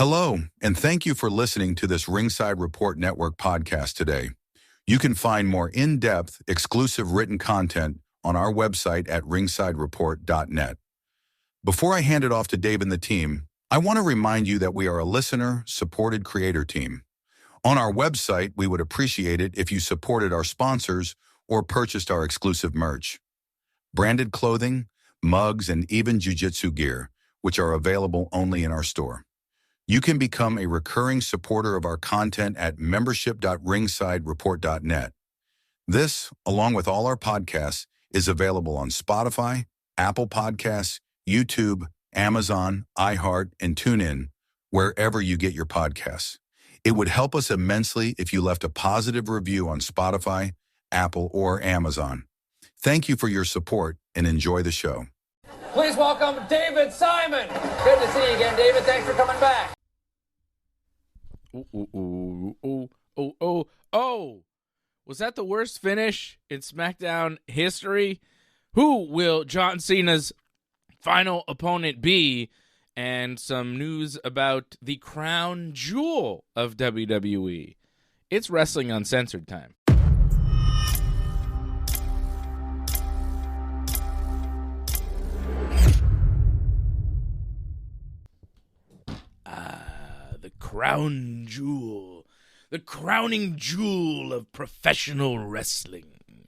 Hello, and thank you for listening to this Ringside Report Network podcast today. You can find more in-depth, exclusive written content on our website at ringsidereport.net. Before I hand it off to Dave and the team, I want to remind you that we are a listener-supported creator team. On our website, we would appreciate it if you supported our sponsors or purchased our exclusive merch. Branded clothing, mugs, and even jiu-jitsu gear, which are available only in our store. You can become a recurring supporter of our content at membership.ringsidereport.net. This, along with all our podcasts, is available on Spotify, Apple Podcasts, YouTube, Amazon, iHeart, and TuneIn, wherever you get your podcasts. It would help us immensely if you left a positive review on Spotify, Apple, or Amazon. Thank you for your support and enjoy the show. Please welcome David Simon. Good to see you again, David. Thanks for coming back. Oh. Was that the worst finish in SmackDown history? Who will John Cena's final opponent be? And some news about the crown jewel of WWE. It's Wrestling Uncensored time. The crown jewel. The crowning jewel of professional wrestling.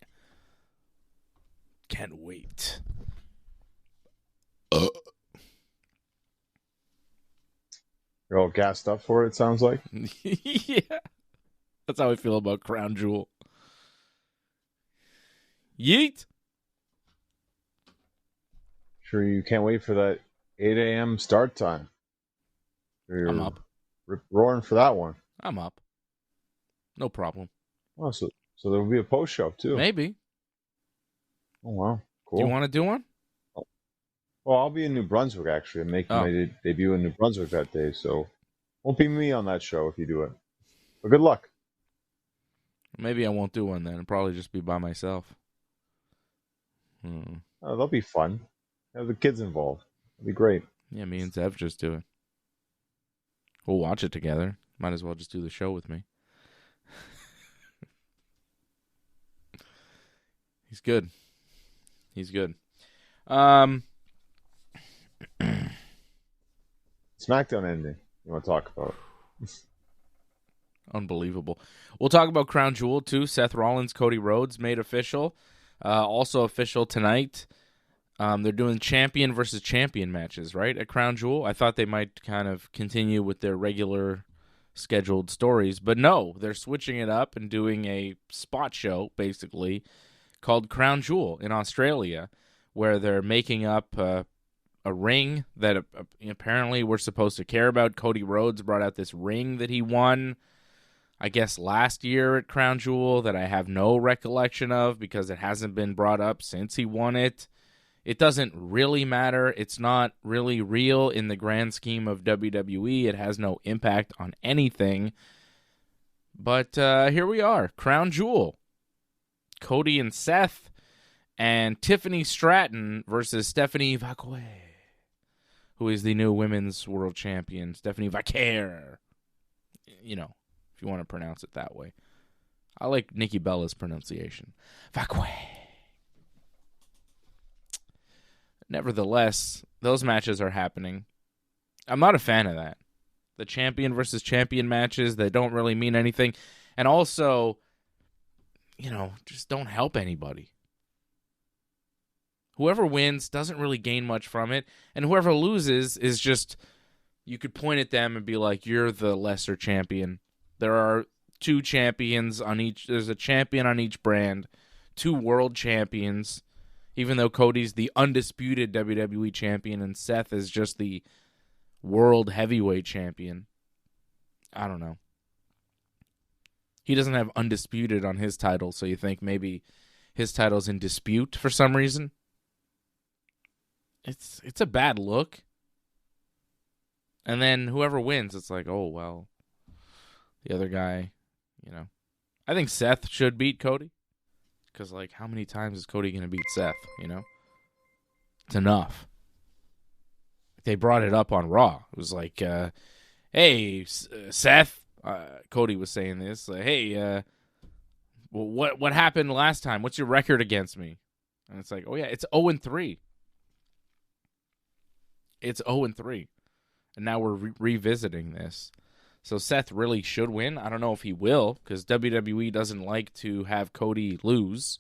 Can't wait. You're all gassed up for it, sounds like. Yeah. That's how I feel about crown jewel. Yeet. Sure, you can't wait for that 8 a.m. start time. You're I'm up. Roaring for that one. I'm up. No problem. Oh, so there'll be a post show too. Maybe. Oh wow, cool. Do you want to do one? Well, I'll be in New Brunswick actually. I'm making my debut in New Brunswick that day, so won't be me on that show if you do it. But good luck. Maybe I won't do one then. I'll probably just be by myself. Oh, that'll be fun. Have the kids involved. It'll be great. Yeah, me and Zev just do it. We'll watch it together. Might as well just do the show with me. He's good. He's good. SmackDown ending. You want to talk about? Unbelievable. We'll talk about Crown Jewel too. Seth Rollins, Cody Rhodes made official. Also official tonight. They're doing champion versus champion matches, right, at Crown Jewel. I thought they might kind of continue with their regular scheduled stories, but no, they're switching it up and doing a spot show, basically, called Crown Jewel in Australia, where they're making up a ring that apparently we're supposed to care about. Cody Rhodes brought out this ring that he won, I guess, last year at Crown Jewel that I have no recollection of because it hasn't been brought up since he won it. It doesn't really matter. It's not really real in the grand scheme of WWE. It has no impact on anything. But here we are, Crown Jewel. Cody and Seth and Tiffany Stratton versus Stephanie Vaquer, who is the new women's world champion. Stephanie Vaquer. You know, if you want to pronounce it that way. I like Nikki Bella's pronunciation. Vaquer. Nevertheless, those matches are happening. I'm not a fan of that. The champion versus champion matches that don't really mean anything. And also, you know, just don't help anybody. Whoever wins doesn't really gain much from it. And whoever loses is just, you could point at them and be like, you're the lesser champion. There are two champions on each, there's a champion on each brand, two world champions. Even though Cody's the undisputed WWE champion and Seth is just the world heavyweight champion. I don't know. He doesn't have undisputed on his title, so you think maybe his title's in dispute for some reason. It's a bad look. And then whoever wins, it's like, oh, well, the other guy, you know. I think Seth should beat Cody. Because, like, how many times is Cody going to beat Seth, you know? It's enough. They brought it up on Raw. It was like, hey, Seth, Cody was saying this, hey, what happened last time? What's your record against me? And it's like, oh yeah, it's 0-3. It's 0-3. And now we're revisiting this. So Seth really should win. I don't know if he will, because WWE doesn't like to have Cody lose.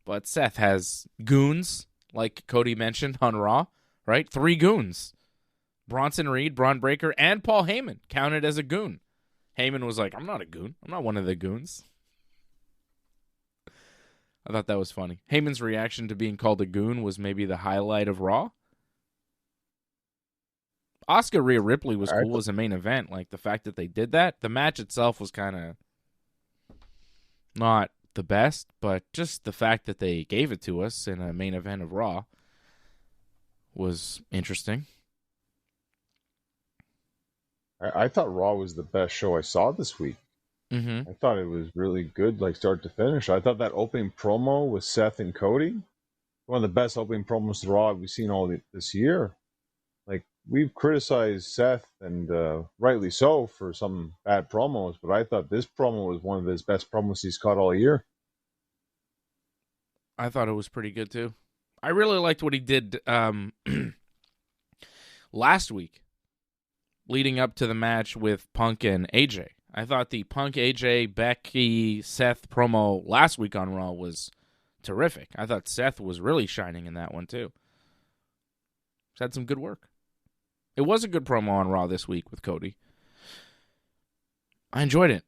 But Seth has goons, like Cody mentioned on Raw, right? 3 goons. Bronson Reed, Braun Breaker, and Paul Heyman counted as a goon. Heyman was like, I'm not a goon. I'm not one of the goons. I thought that was funny. Heyman's reaction to being called a goon was maybe the highlight of Raw. Asuka Rhea Ripley was cool as a main event. Like, the fact that they did that. The match itself was kind of not the best, but just the fact that they gave it to us in a main event of Raw was interesting. I thought Raw was the best show I saw this week. Mm-hmm. I thought it was really good, like start to finish. I thought that opening promo with Seth and Cody, one of the best opening promos to Raw we've seen all this year. Like, we've criticized Seth, and rightly so, for some bad promos, but I thought this promo was one of his best promos he's caught all year. I thought it was pretty good, too. I really liked what he did last week, leading up to the match with Punk and AJ. I thought the Punk, AJ, Becky, Seth promo last week on Raw was terrific. I thought Seth was really shining in that one, too. He's had some good work. It was a good promo on Raw this week with Cody. I enjoyed it.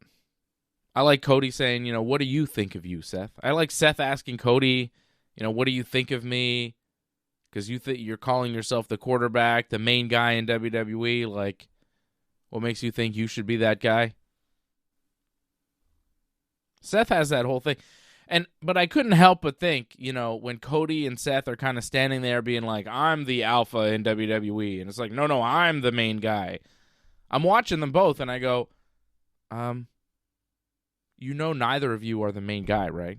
I like Cody saying, what do you think of you, Seth? I like Seth asking Cody, what do you think of me? Because you're calling yourself the quarterback, the main guy in WWE. Like, what makes you think you should be that guy? Seth has that whole thing. But I couldn't help but think, when Cody and Seth are kind of standing there being like, I'm the alpha in WWE. And it's like, no, I'm the main guy. I'm watching them both, and I go, neither of you are the main guy, right?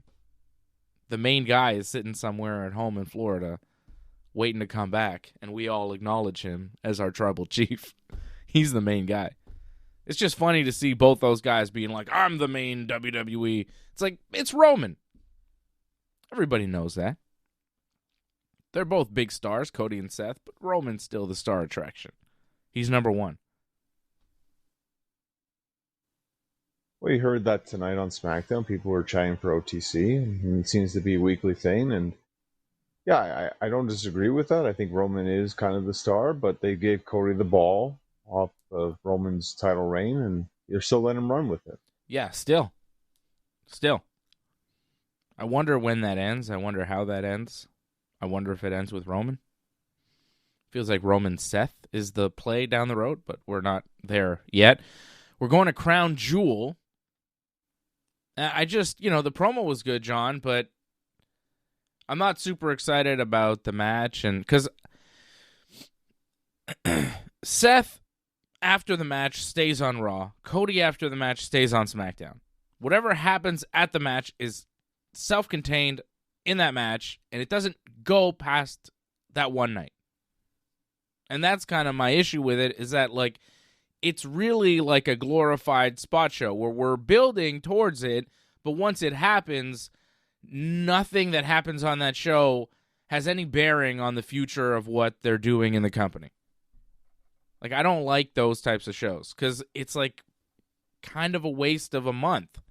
The main guy is sitting somewhere at home in Florida waiting to come back, and we all acknowledge him as our tribal chief. He's the main guy. It's just funny to see both those guys being like, I'm the main WWE. It's like, it's Roman. Everybody knows that. They're both big stars, Cody and Seth, but Roman's still the star attraction. He's number one. Well, you heard that tonight on SmackDown. People were chatting for OTC, and it seems to be a weekly thing. And yeah, I don't disagree with that. I think Roman is kind of the star, but they gave Cody the ball off of Roman's title reign, and you're still letting him run with it. Yeah, still. I wonder when that ends. I wonder how that ends. I wonder if it ends with Roman. Feels like Roman Seth is the play down the road, but we're not there yet. We're going to Crown Jewel. I just, the promo was good, John, but I'm not super excited about the match, and because Seth after the match stays on Raw. Cody after the match stays on SmackDown. Whatever happens at the match is self-contained in that match, and it doesn't go past that one night. And that's kind of my issue with it, is that, like, it's really like a glorified spot show where we're building towards it, but once it happens, nothing that happens on that show has any bearing on the future of what they're doing in the company. Like, I don't like those types of shows because it's like kind of a waste of a month.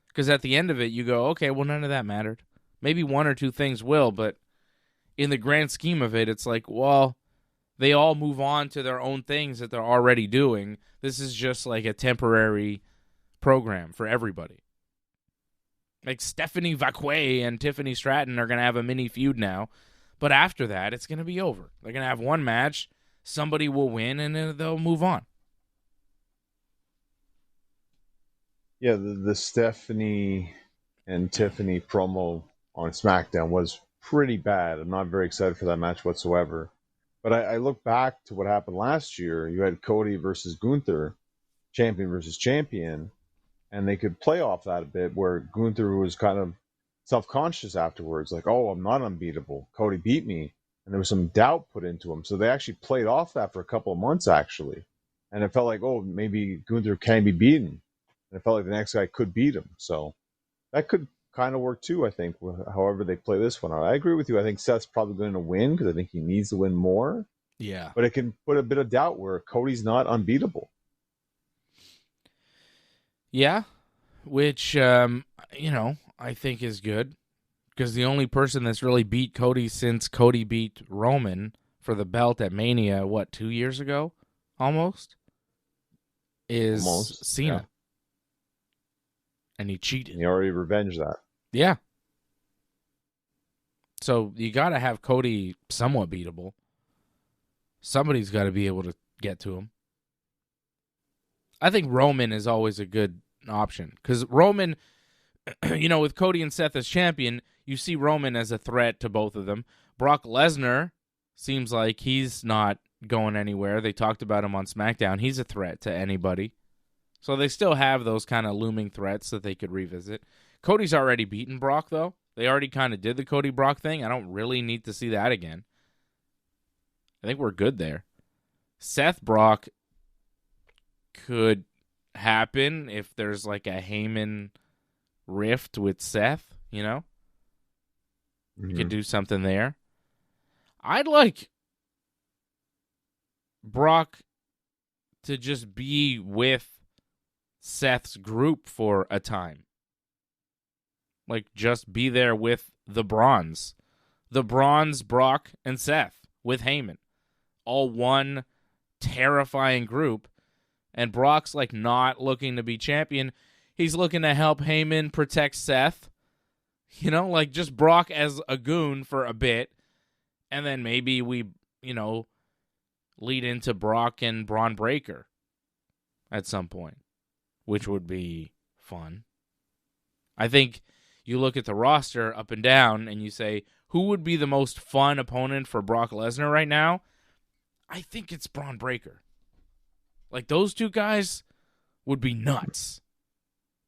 Because at the end of it, you go, okay, well, none of that mattered. Maybe one or two things will, but in the grand scheme of it, it's like, well, they all move on to their own things that they're already doing. This is just like a temporary program for everybody. Like Stephanie Vacquet and Tiffany Stratton are going to have a mini feud now. But after that, it's going to be over. They're going to have one match. Somebody will win, and then they'll move on. Yeah, the Stephanie and Tiffany promo on SmackDown was pretty bad. I'm not very excited for that match whatsoever. But I look back to what happened last year. You had Cody versus Gunther, champion versus champion, and they could play off that a bit where Gunther was kind of self-conscious afterwards, like, oh, I'm not unbeatable. Cody beat me. And there was some doubt put into him. So they actually played off that for a couple of months, actually. And it felt like, oh, maybe Gunther can be beaten. And it felt like the next guy could beat him. So that could kind of work too, I think, however they play this one out. I agree with you. I think Seth's probably going to win because I think he needs to win more. Yeah. But it can put a bit of doubt where Cody's not unbeatable. Yeah, which, I think is good. Because the only person that's really beat Cody since Cody beat Roman for the belt at Mania, 2 years ago? Almost? Is Cena. Yeah. And he cheated. And he already revenged that. Yeah. So you got to have Cody somewhat beatable. Somebody's got to be able to get to him. I think Roman is always a good option. Because Roman, with Cody and Seth as champion, you see Roman as a threat to both of them. Brock Lesnar seems like he's not going anywhere. They talked about him on SmackDown. He's a threat to anybody. So they still have those kind of looming threats that they could revisit. Cody's already beaten Brock, though. They already kind of did the Cody Brock thing. I don't really need to see that again. I think we're good there. Seth Brock could happen if there's like a Heyman rift with Seth, You could do something there. I'd like Brock to just be with Seth's group for a time. Like, just be there with the Bronze. The Bronze, Brock, and Seth with Heyman. All one terrifying group. And Brock's, like, not looking to be champion. He's looking to help Heyman protect Seth. Like, just Brock as a goon for a bit. And then maybe we, lead into Brock and Braun Breaker at some point, which would be fun. I think you look at the roster up and down and you say, who would be the most fun opponent for Brock Lesnar right now? I think it's Braun Breaker. Like, those two guys would be nuts.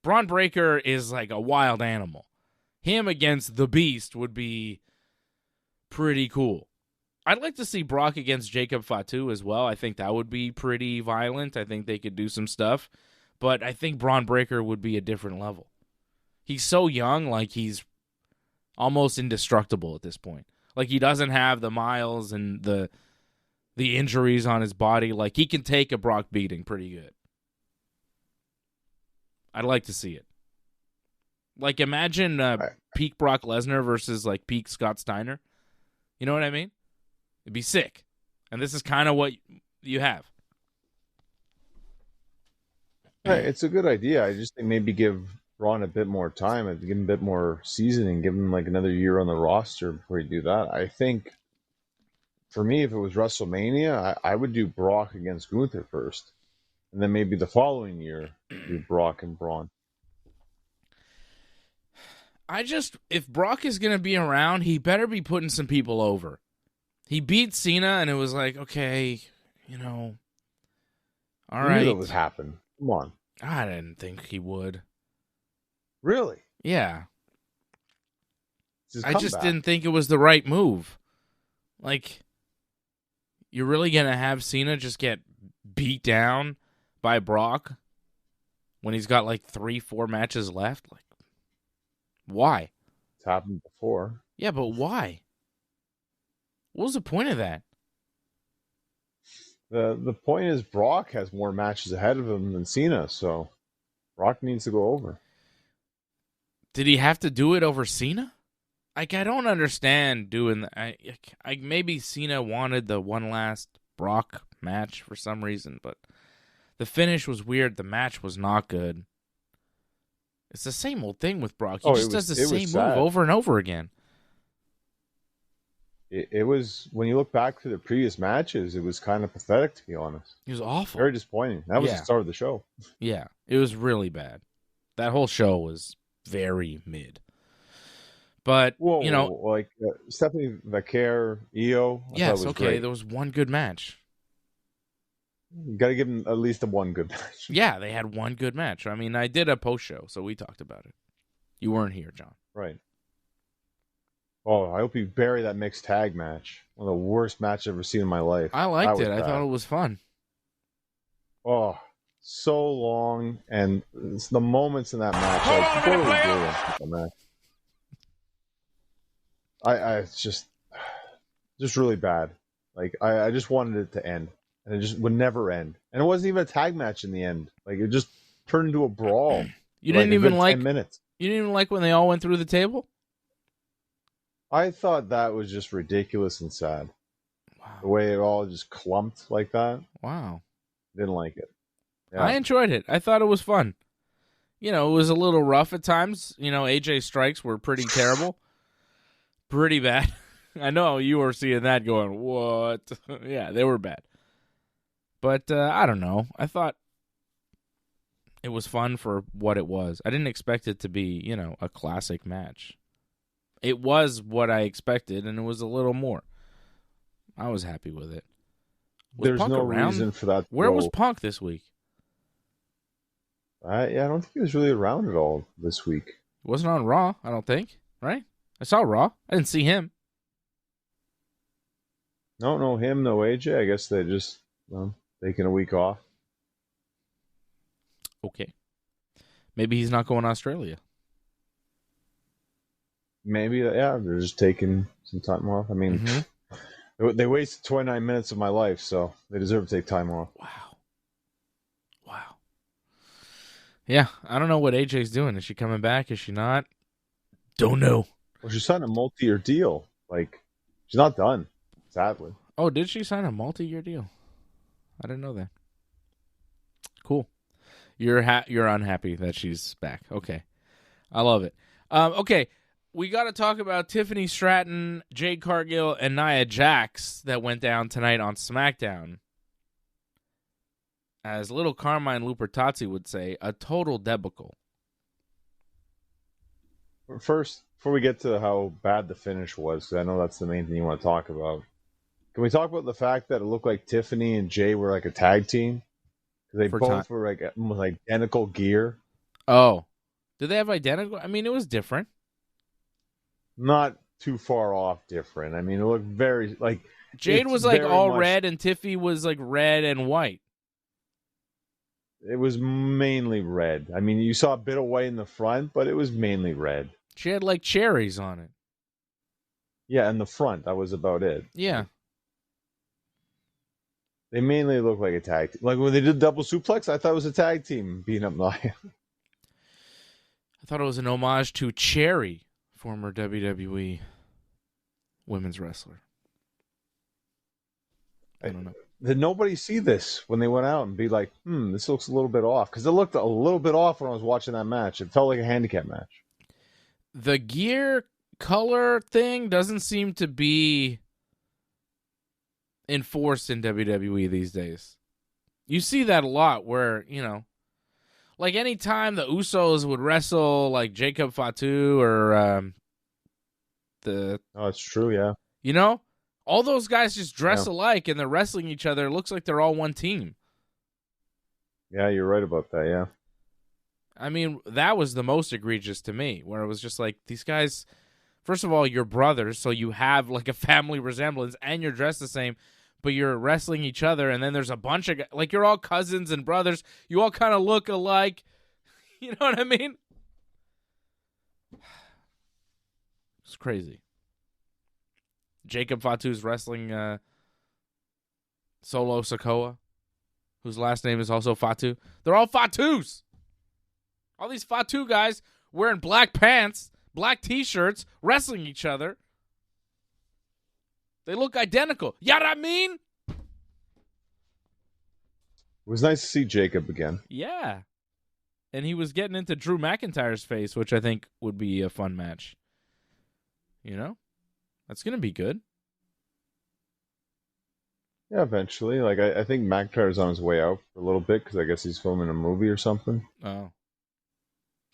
Braun Breaker is like a wild animal. Him against the Beast would be pretty cool. I'd like to see Brock against Jacob Fatu as well. I think that would be pretty violent. I think they could do some stuff. But I think Braun Breaker would be a different level. He's so young, like he's almost indestructible at this point. Like, he doesn't have the miles and the injuries on his body. Like, he can take a Brock beating pretty good. I'd like to see it. Like, imagine peak Brock Lesnar versus, like, peak Scott Steiner. You know what I mean? It'd be sick. And this is kind of what you have. It's a good idea. I just think maybe give Braun a bit more time, give him a bit more seasoning, give him like another year on the roster before you do that. I think, for me, if it was WrestleMania, I would do Brock against Gunther first. And then maybe the following year, do Brock and Braun. If Brock is going to be around, he better be putting some people over. He beat Cena, and it was like, okay, all right. You knew that would happen. Come on. I didn't think he would. Really? Yeah. I just didn't think it was the right move. Like, you're really going to have Cena just get beat down by Brock when he's got like 3-4 matches left? Like, why? It's happened before. Yeah, but why? What was the point of that? The point is Brock has more matches ahead of him than Cena, so Brock needs to go over. Did he have to do it over Cena? Like, I don't understand doing that. Maybe Cena wanted the one last Brock match for some reason, but the finish was weird. The match was not good. It's the same old thing with Brock. He just does the same move over and over again. It was, when you look back to the previous matches, it was kind of pathetic, to be honest. It was awful. Very disappointing. That was the start of the show. Yeah, it was really bad. That whole show was very mid. But, like Stephanie Vaquer, Io. Yes, okay, great. There was one good match. You got to give them at least one good match. Yeah, they had one good match. I mean, I did a post show, so we talked about it. You weren't here, John. Right. Oh, I hope you bury that mixed tag match. One of the worst matches I've ever seen in my life. I liked it. I thought it was fun. Oh, so long, and it's the moments in that match, like totally brilliant. Man. It's just really bad. Like I just wanted it to end, and it just would never end. And it wasn't even a tag match in the end. Like it just turned into a brawl. You for didn't even 10 minutes. You didn't even like when they all went through the table? I thought that was just ridiculous and sad. Wow. The way it all just clumped like that. Wow. Didn't like it. Yeah. I enjoyed it. I thought it was fun. You know, it was a little rough at times. You know, AJ's strikes were pretty terrible. Pretty bad. I know you were seeing that going, what? Yeah, they were bad. But I don't know. I thought it was fun for what it was. I didn't expect it to be, you know, a classic match. It was what I expected, and it was a little more. I was happy with it. Was There's Punk no around? reason for that. Where was Punk this week? I don't think he was really around at all this week. He wasn't on Raw, I don't think, right? I saw Raw. I didn't see him. No him, no AJ. I guess they just taking a week off. Okay. Maybe he's not going to Australia. Maybe, yeah, they're just taking some time off. I mean, they wasted 29 minutes of my life, so they deserve to take time off. Wow. Yeah, I don't know what AJ's doing. Is she coming back? Is she not? Don't know. Well, she signed a multi-year deal. Like, she's not done, sadly. Oh, did she sign a multi-year deal? I didn't know that. Cool. You're unhappy that she's back. Okay. I love it. Okay. We got to talk about Tiffany Stratton, Jade Cargill, and Nia Jax that went down tonight on SmackDown. As little Carmine Lupertazzi would say, a total debacle. First, before we get to how bad the finish was, because I know that's the main thing you want to talk about, can we talk about the fact that it looked like Tiffany and Jay were like a tag team? Because they both were like identical gear. Oh. Did they have identical? I mean, it was different. Not too far off different. I mean, it looked very, like... Jade was like all red, and Tiffy was like red and white. It was mainly red. I mean, you saw a bit of white in the front, but it was mainly red. She had like cherries on it. Yeah, in the front. That was about it. Yeah. They mainly looked like a tag team. Like when they did double suplex, I thought it was a tag team beating up Nia. I thought it was an homage to Cherry, former WWE women's wrestler. I don't know. Did nobody see this when they went out and be like, this looks a little bit off? Because it looked a little bit off when I was watching that match. It felt like a handicap match. The gear color thing doesn't seem to be enforced in WWE these days. You see that a lot where, you know, like any time the Usos would wrestle like Jacob Fatu or Oh, it's true, yeah. You know? All those guys just dress alike and they're wrestling each other. It looks like they're all one team. Yeah, you're right about that, yeah. I mean, that was the most egregious to me, where it was just like, these guys, first of all, you're brothers, so you have like a family resemblance, and you're dressed the same, but you're wrestling each other, and then there's a bunch of guys, like you're all cousins and brothers. You all kind of look alike. You know what I mean? It's crazy. Jacob Fatu's wrestling Solo Sikoa, whose last name is also Fatu. They're all Fatus. All these Fatu guys wearing black pants, black T-shirts, wrestling each other. They look identical. You know what I mean? It was nice to see Jacob again. Yeah. And he was getting into Drew McIntyre's face, which I think would be a fun match. You know? That's going to be good. Yeah, eventually. Like, I think McIntyre's on his way out for a little bit because I guess he's filming a movie or something. Oh.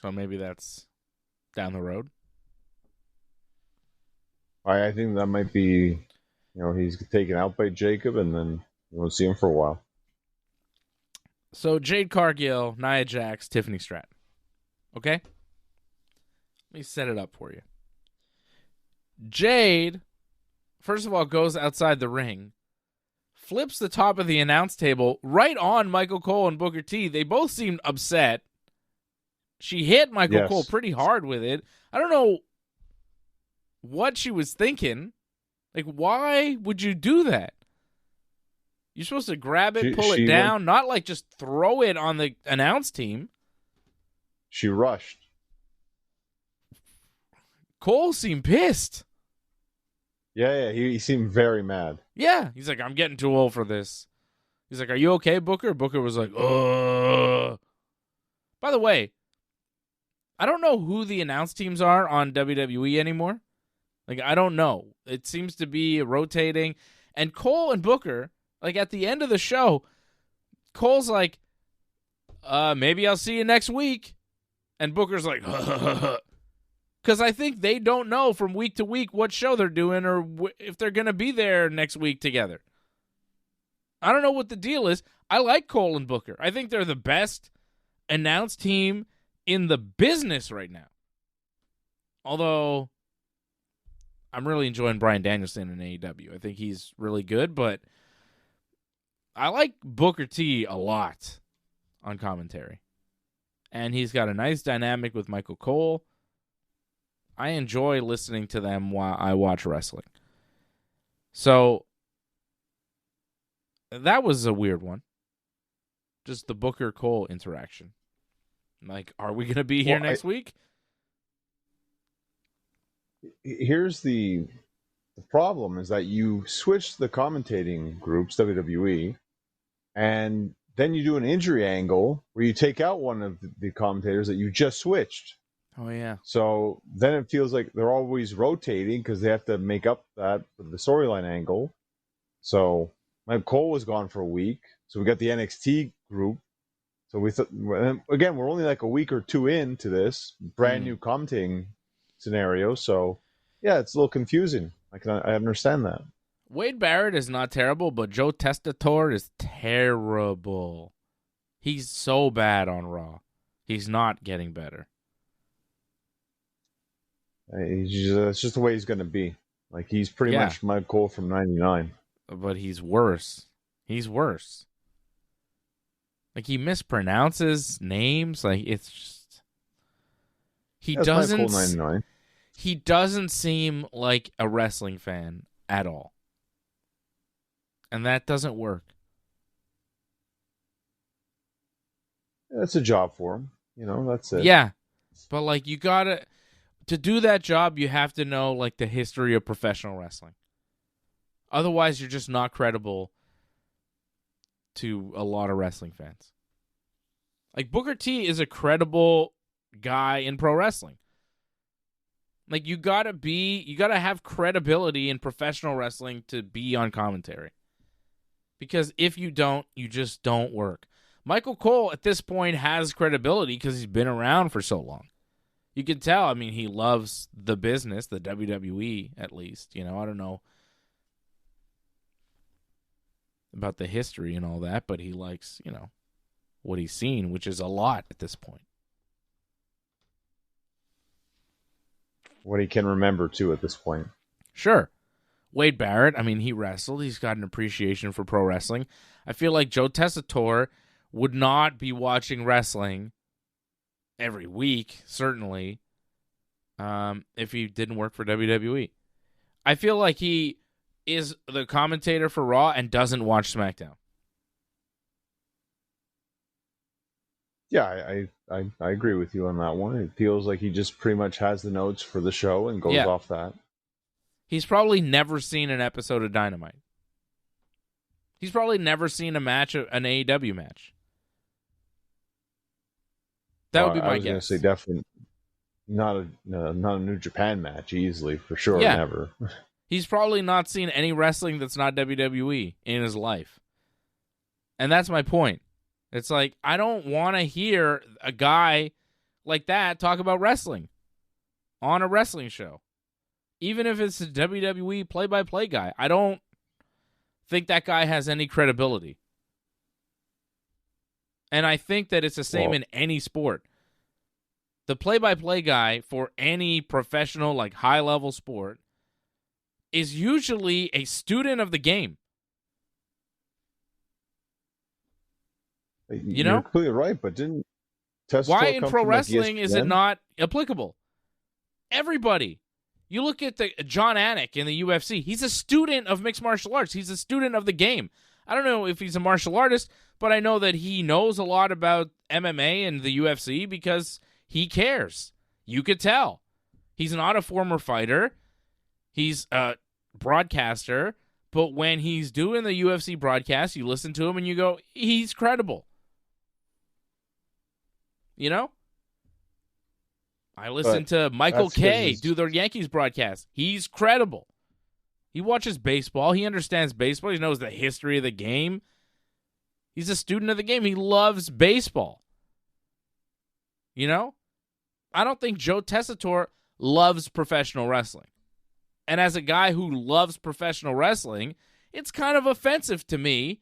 So maybe that's down the road. I think that might be, he's taken out by Jacob and then we won't see him for a while. So Jade Cargill, Nia Jax, Tiffany Stratton. Okay? Let me set it up for you. Jade, first of all, goes outside the ring, flips the top of the announce table right on Michael Cole and Booker T. They both seemed upset. She hit Michael Cole pretty hard with it. I don't know what she was thinking. Like, why would you do that? You're supposed to grab it, pull it down, not like just throw it on the announce team. She rushed. Cole seemed pissed. Yeah, he seemed very mad. Yeah, he's like, I'm getting too old for this. He's like, are you okay, Booker? Booker was like, ugh. By the way, I don't know who the announce teams are on WWE anymore. Like, I don't know. It seems to be rotating. And Cole and Booker, like, at the end of the show, Cole's like, maybe I'll see you next week. And Booker's like, because I think they don't know from week to week what show they're doing or if they're going to be there next week together. I don't know what the deal is. I like Cole and Booker. I think they're the best announced team in the business right now. Although, I'm really enjoying Bryan Danielson in AEW. I think he's really good, but I like Booker T a lot on commentary. And he's got a nice dynamic with Michael Cole. I enjoy listening to them while I watch wrestling. So, that was a weird one. Just the Booker-Cole interaction. Like, are we going to be here next week? Here's the problem is that you switch the commentating groups, WWE, and then you do an injury angle where you take out one of the commentators that you just switched. Oh, yeah. So then it feels like they're always rotating because they have to make up that for the storyline angle. So Mike Cole was gone for a week. So we got the NXT group. So we thought, again, we're only like a week or two into this brand new commentating scenario. So, yeah, it's a little confusing. I understand that. Wade Barrett is not terrible, but Joe Testator is terrible. He's so bad on Raw. He's not getting better. It's just the way he's going to be. Like, he's pretty much Mike Cole from 99. But he's worse. He's worse. Like, he mispronounces names. Like, it's just... He doesn't... Mike Cole 99. He doesn't seem like a wrestling fan at all. And that doesn't work. That's a job for him. You know, that's it. Yeah. But, like, you gotta... To do that job, you have to know, like, the history of professional wrestling. Otherwise, you're just not credible to a lot of wrestling fans. Like, Booker T is a credible guy in pro wrestling. Like, you gotta have credibility in professional wrestling to be on commentary. Because if you don't, you just don't work. Michael Cole, at this point, has credibility because he's been around for so long. You can tell, I mean, he loves the business, the WWE, at least. You know, I don't know about the history and all that, but he likes, you know, what he's seen, which is a lot at this point. What he can remember, too, at this point. Sure. Wade Barrett, I mean, he wrestled. He's got an appreciation for pro wrestling. I feel like Joe Tessitore would not be watching wrestling every week, certainly, if he didn't work for WWE. I feel like he is the commentator for Raw and doesn't watch SmackDown. Yeah, I agree with you on that one. It feels like he just pretty much has the notes for the show and goes off that. He's probably never seen an episode of Dynamite. He's probably never seen an AEW match. That would be my guess. I was going to say definitely not a New Japan match easily, for sure, never. He's probably not seen any wrestling that's not WWE in his life. And that's my point. It's like, I don't want to hear a guy like that talk about wrestling on a wrestling show. Even if it's a WWE play-by-play guy. I don't think that guy has any credibility. And I think that it's the same in any sport. The play-by-play guy for any professional, like high-level sport, is usually a student of the game. You You're know? completely right, but didn't Why Tessitore in come pro from like wrestling is it ESPN? not applicable? Everybody. You look at the John Anik in the UFC. He's a student of mixed martial arts. He's a student of the game. I don't know if he's a martial artist, but I know that he knows a lot about MMA and the UFC because he cares. You could tell. He's not a former fighter. He's a broadcaster. But when he's doing the UFC broadcast, you listen to him and you go, he's credible. You know? I listen But to Michael that's because Kay do the Yankees broadcast. He's credible. He watches baseball. He understands baseball. He knows the history of the game. He's a student of the game. He loves baseball. You know? I don't think Joe Tessitore loves professional wrestling. And as a guy who loves professional wrestling, it's kind of offensive to me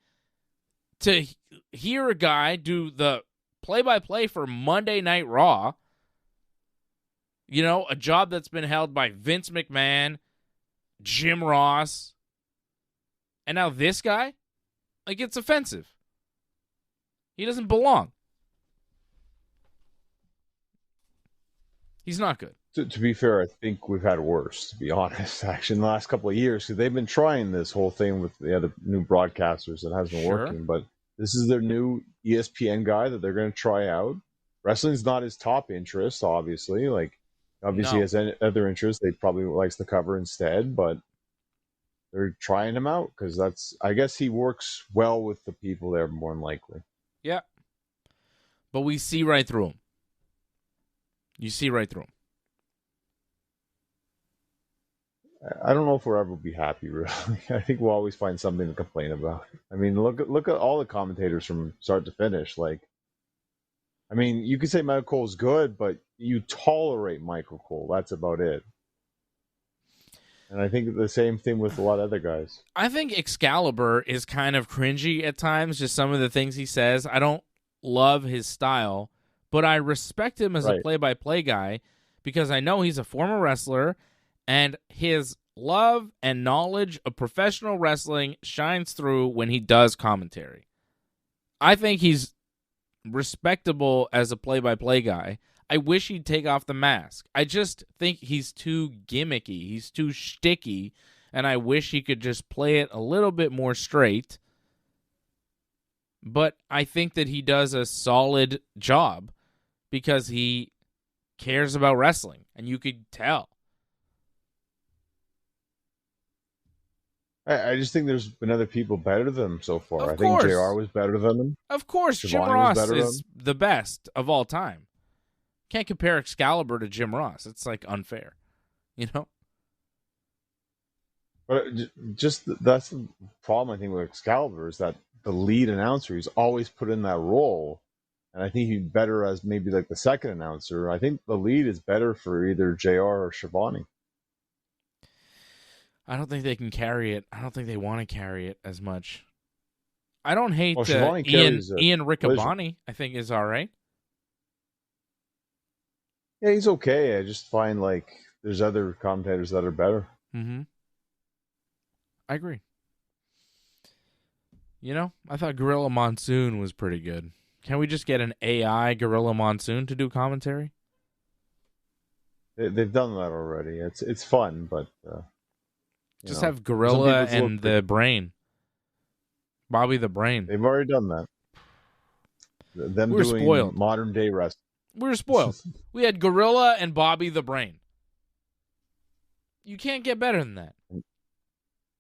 to hear a guy do the play-by-play for Monday Night Raw. You know, a job that's been held by Vince McMahon, Jim Ross, and now this guy? Like, it's offensive. He doesn't belong. He's not good. To be fair, I think we've had worse, to be honest, actually, in the last couple of years, because they've been trying this whole thing with the other new broadcasters that hasn't been working, but this is their new ESPN guy that they're going to try out. Wrestling's not his top interest, obviously. Like, obviously, he has other interests they probably likes to cover instead, but they're trying him out because I guess he works well with the people there more than likely. Yeah. But we see right through him. You see right through him. I don't know if we'll ever be happy, really. I think we'll always find something to complain about. I mean, look at all the commentators from start to finish. Like, I mean, you could say Michael Cole's good, but you tolerate Michael Cole. That's about it. And I think the same thing with a lot of other guys. I think Excalibur is kind of cringy at times, just some of the things he says. I don't love his style, but I respect him as a play-by-play guy because I know he's a former wrestler, and his love and knowledge of professional wrestling shines through when he does commentary. I think he's respectable as a play-by-play guy. I wish he'd take off the mask. I just think he's too gimmicky. He's too shticky, and I wish he could just play it a little bit more straight. But I think that he does a solid job because he cares about wrestling, and you could tell. I just think there's been other people better than him so far. Of I think course. JR was better than him. Of course, Jim Shivani Ross was better is the best of all time. Can't compare Excalibur to Jim Ross. It's like unfair, you know? But just that's the problem, I think, with Excalibur is that the lead announcer, he's always put in that role. And I think he'd be better as maybe like the second announcer. I think the lead is better for either JR or Shivani. I don't think they can carry it. I don't think they want to carry it as much. I don't hate Ian Riccaboni. I think is all right. Yeah, he's okay. I just find like there's other commentators that are better. Mm-hmm. I agree. You know, I thought Gorilla Monsoon was pretty good. Can we just get an AI Gorilla Monsoon to do commentary? They've done that already. It's fun, but just have Gorilla and the Brain. Bobby the Brain. They've already done that. Them We're doing spoiled. Modern day wrestling. We were spoiled. We had Gorilla and Bobby the Brain. You can't get better than that.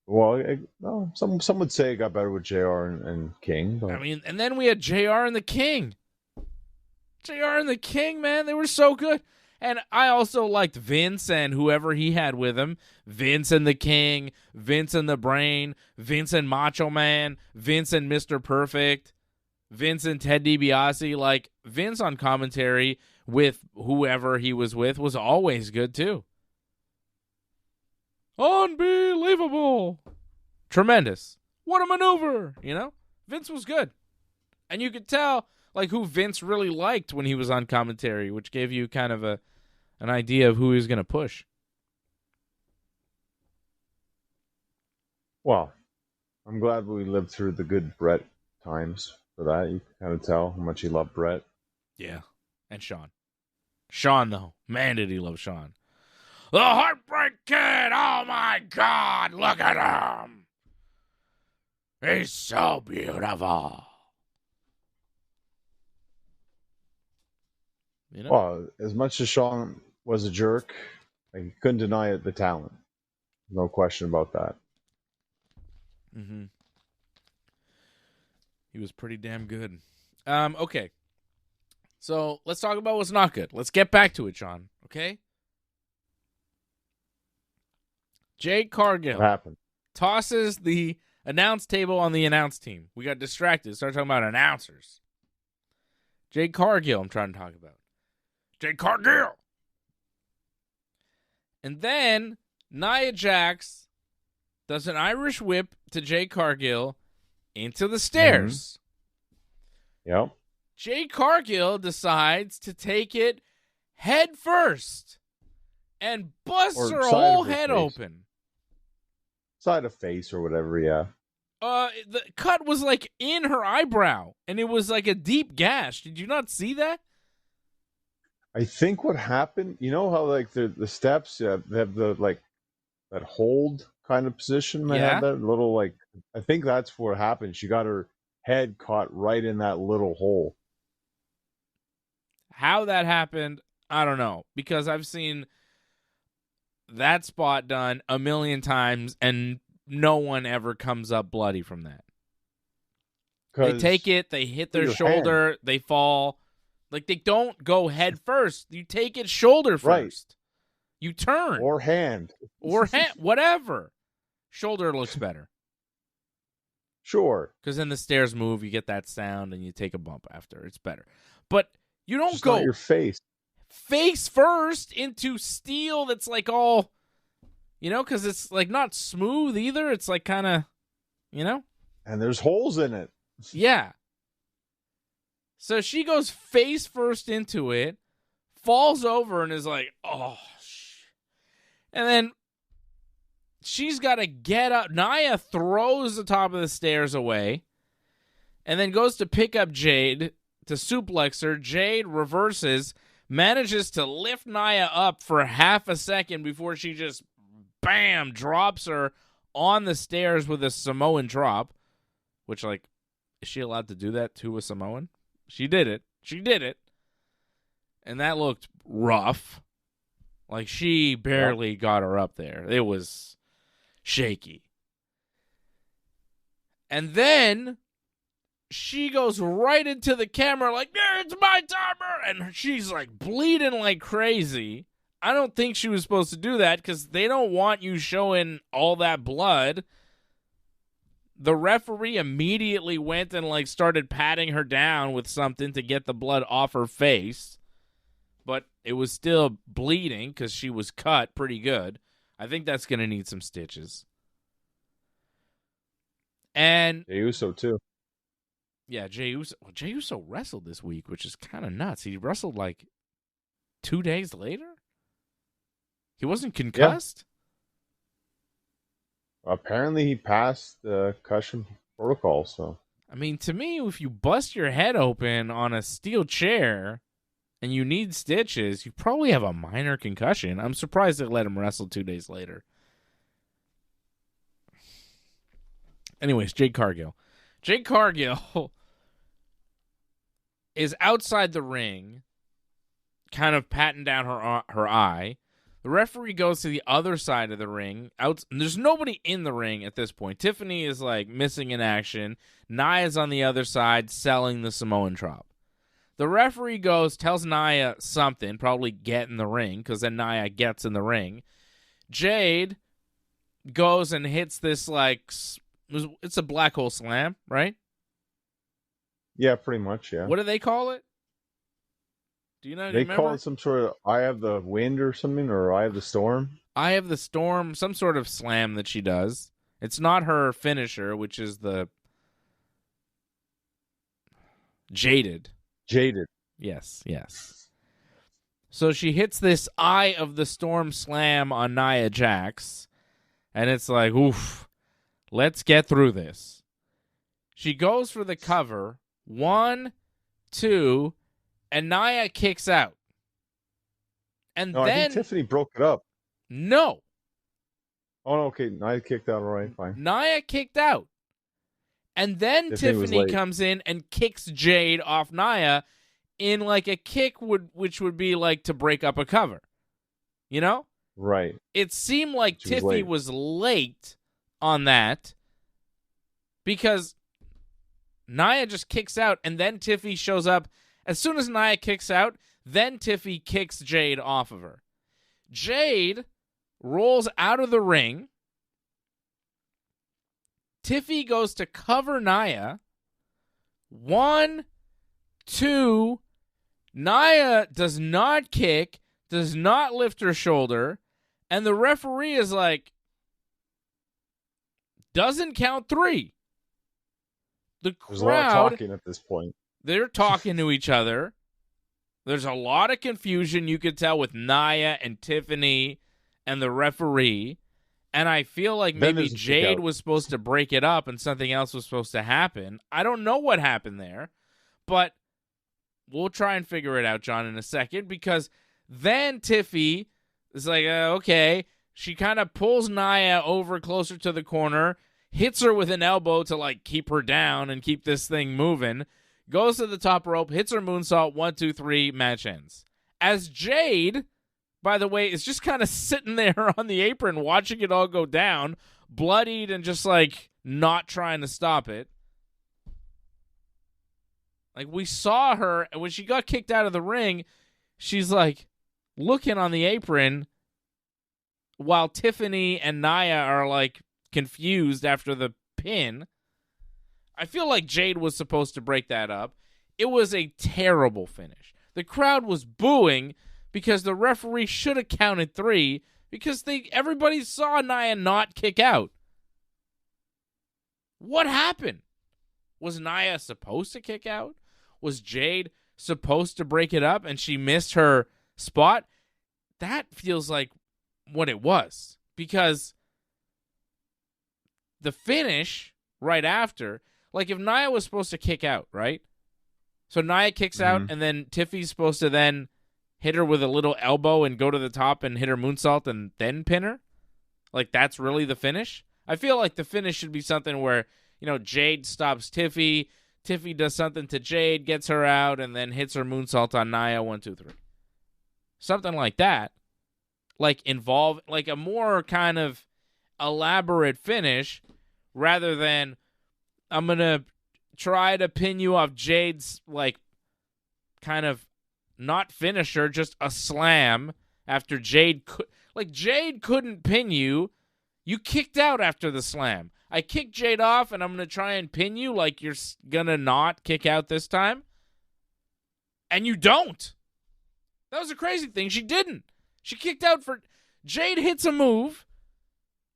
Well, no, some would say it got better with JR and King. But... I mean, and then we had JR and the King. JR and the King, man, they were so good. And I also liked Vince and whoever he had with him. Vince and the King, Vince and the Brain, Vince and Macho Man, Vince and Mr. Perfect, Vince and Ted DiBiase. Like, Vince on commentary with whoever he was with was always good, too. Unbelievable. Tremendous. What a maneuver, you know? Vince was good. And you could tell, like, who Vince really liked when he was on commentary, which gave you kind of an idea of who he was going to push. Well, I'm glad we lived through the good Brett times. for that. You can kind of tell how much he loved Brett. Yeah. And Sean. Sean, though. Man, did he love Sean. The Heartbreak Kid! Oh, my God! Look at him! He's so beautiful. You know? Well, as much as Sean was a jerk, like, he couldn't deny it, the talent. No question about that. Mm-hmm. He was pretty damn good. Okay. So let's talk about what's not good. Let's get back to it, Sean. Okay? Jade Cargill What happened? tosses the announce table on the announce team. We got distracted. Started talking about announcers. Jade Cargill, I'm trying to talk about. Jade Cargill! And then Nia Jax does an Irish whip to Jade Cargill into the stairs. Yep. Jade Cargill decides to take it head first and busts Or her side whole of her head face. open. Side of face or whatever, yeah. The cut was like in her eyebrow, and it was like a deep gash. Did you not see that? I think what happened, you know how like the steps, they have the like that hold kind of position. They Yeah. have that little like. I think that's what happened. She got her head caught right in that little hole. How that happened, I don't know, because I've seen that spot done a million times, and no one ever comes up bloody from that. They 'Cause take it, they hit their your shoulder, they fall. Like, they don't go head first. You take it shoulder first. Right. You turn. or hand. Or whatever. Shoulder looks better. Sure. Because then the stairs move, you get that sound, and you take a bump after. It's better. But you don't Just go not your face. face first into steel that's like all, because it's like not smooth either. It's like kind of, And there's holes in it. Yeah. So she goes face first into it, falls over, and is like, oh, and then she's got to get up. Nia throws the top of the stairs away and then goes to pick up Jade to suplex her. Jade reverses, manages to lift Nia up for half a second before she just, bam, drops her on the stairs with a Samoan drop, which, like, is she allowed to do that to a Samoan? She did it. And that looked rough. Like, she barely got her up there. It was shaky. And then she goes right into the camera like, it's my timer! And she's, like, bleeding like crazy. I don't think she was supposed to do that because they don't want you showing all that blood. The referee immediately went and like started patting her down with something to get the blood off her face. But it was still bleeding because she was cut pretty good. I think that's going to need some stitches. And Jey Uso too. yeah, Jey Uso wrestled this week, which is kind of nuts. He wrestled like 2 days later? He wasn't concussed? Apparently he passed the concussion protocol, so. I mean, to me, if you bust your head open on a steel chair and you need stitches, you probably have a minor concussion. I'm surprised they let him wrestle 2 days later. Anyways, Jade Cargill. Jade Cargill is outside the ring, kind of patting down her eye. The referee goes to the other side of the ring. There's nobody in the ring at this point. Tiffany is like missing in action. Nia's on the other side selling the Samoan drop. The referee tells Nia something, probably get in the ring, because then Nia gets in the ring. Jade goes and hits this like, it's a black hole slam, right? Yeah, pretty much, yeah. What do they call it? Do you know? They remember? call it some sort of Eye of the Wind or something, or Eye of the Storm. Eye of the Storm, some sort of slam that she does. It's not her finisher, which is the Jaded. Yes. So she hits this Eye of the Storm slam on Nia Jax, and it's like, oof, let's get through this. She goes for the cover, 1, 2, and Nia kicks out. And No, then I think Tiffany broke it up. no. Oh, no, okay. Nia kicked out. All right, fine. Nia kicked out. And then Tiffany comes in and kicks Jade off Nia in like a kick which would be like to break up a cover. You know? Right. It seemed like Tiffany was late on that because Nia just kicks out and then Tiffy shows up. As soon as Nia kicks out, then Tiffy kicks Jade off of her. Jade rolls out of the ring. Tiffy goes to cover Nia. 1, 2. Nia does not kick, does not lift her shoulder, and the referee is like, doesn't count 3. The crowd, there's a lot of talking at this point. They're talking to each other. There's a lot of confusion you could tell with Nia and Tiffany and the referee. And I feel like maybe Jade was supposed to break it up and something else was supposed to happen. I don't know what happened there, but we'll try and figure it out, John, in a second, because then Tiffy is like, okay. She kind of pulls Nia over closer to the corner, hits her with an elbow to like keep her down and keep this thing moving, goes to the top rope, hits her moonsault, 1, 2, 3, match ends. As Jade, by the way, is just kind of sitting there on the apron watching it all go down, bloodied and just like not trying to stop it. Like we saw her, when she got kicked out of the ring, she's like looking on the apron while Tiffany and Nia are like confused after the pin. I feel like Jade was supposed to break that up. It was a terrible finish. The crowd was booing because the referee should have counted 3 because everybody saw Nia not kick out. What happened? Was Nia supposed to kick out? Was Jade supposed to break it up and she missed her spot? That feels like what it was, because the finish right after, like if Nia was supposed to kick out, right? So Nia kicks out and then Tiffy's supposed to then hit her with a little elbow and go to the top and hit her moonsault and then pin her? Like that's really the finish? I feel like the finish should be something where, Jade stops Tiffy, Tiffy does something to Jade, gets her out, and then hits her moonsault on Nia, 1, 2, 3. Something like that. Like involve, like a more kind of elaborate finish rather than I'm going to try to pin you off Jade's, like, kind of not finisher, just a slam after Jade Jade couldn't pin you. You kicked out after the slam. I kicked Jade off, and I'm going to try and pin you like you're going to not kick out this time. And you don't. That was a crazy thing. She didn't. She kicked out for... Jade hits a move.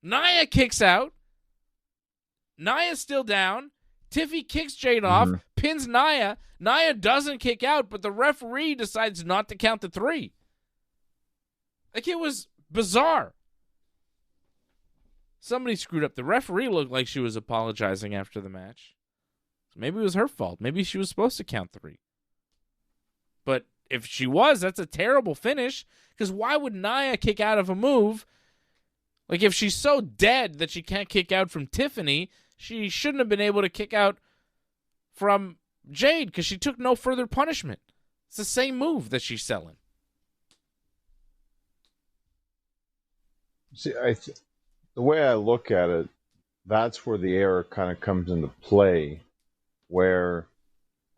Nia kicks out. Nia's still down. Tiffy kicks Jade off, pins Nia. Nia doesn't kick out, but the referee decides not to count to 3. Like, it was bizarre. Somebody screwed up. The referee looked like she was apologizing after the match. So maybe it was her fault. Maybe she was supposed to count 3. But if she was, that's a terrible finish, because why would Nia kick out of a move? Like, if she's so dead that she can't kick out from Tiffany, she shouldn't have been able to kick out from Jade because she took no further punishment. It's the same move that she's selling. See, the way I look at it, that's where the error kind of comes into play, where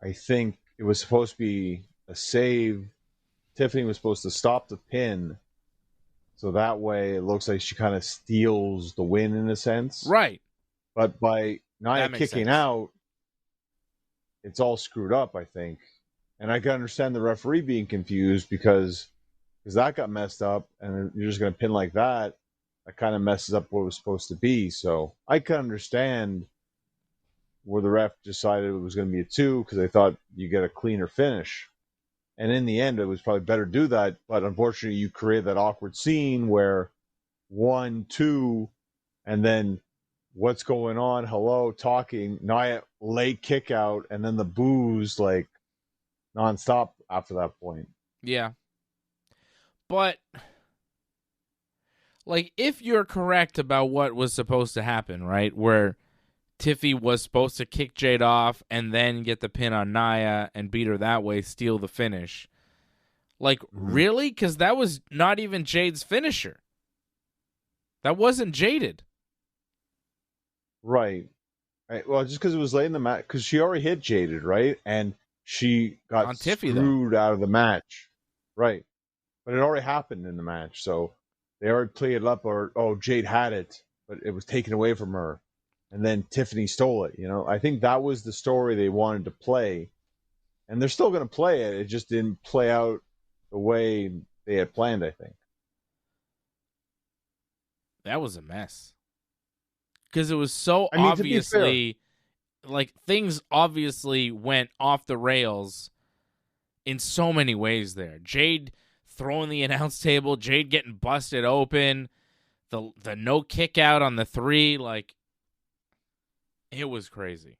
I think it was supposed to be a save. Tiffany was supposed to stop the pin, so that way it looks like she kind of steals the win in a sense. Right. But by Nia kicking out, it's all screwed up, I think. And I can understand the referee being confused because that got messed up, and you're just going to pin like that. That kind of messes up what it was supposed to be. So I can understand where the ref decided it was going to be a 2 because they thought you get a cleaner finish. And in the end, it was probably better to do that. But unfortunately, you create that awkward scene where 1, 2, and then what's going on, hello, talking, Nia late kick out, and then the boos like nonstop after that point. Yeah. But, like, if you're correct about what was supposed to happen, right, where Tiffy was supposed to kick Jade off and then get the pin on Nia and beat her that way, steal the finish. Like, really? Because that was not even Jade's finisher. That wasn't Jaded. Right. Well, just because it was late in the match, because she already hit Jaded, right? And she got On Tiffy, screwed out of the match. Right. But it already happened in the match, so they already played it up, or, oh, Jade had it, but it was taken away from her. And then Tiffany stole it, you know? I think that was the story they wanted to play. And they're still going to play it. It just didn't play out the way they had planned, I think. That was a mess. Because it was so I mean, obviously, like, things obviously went off the rails in so many ways there. Jade throwing the announce table, Jade getting busted open, the no kick out on the 3, like, it was crazy.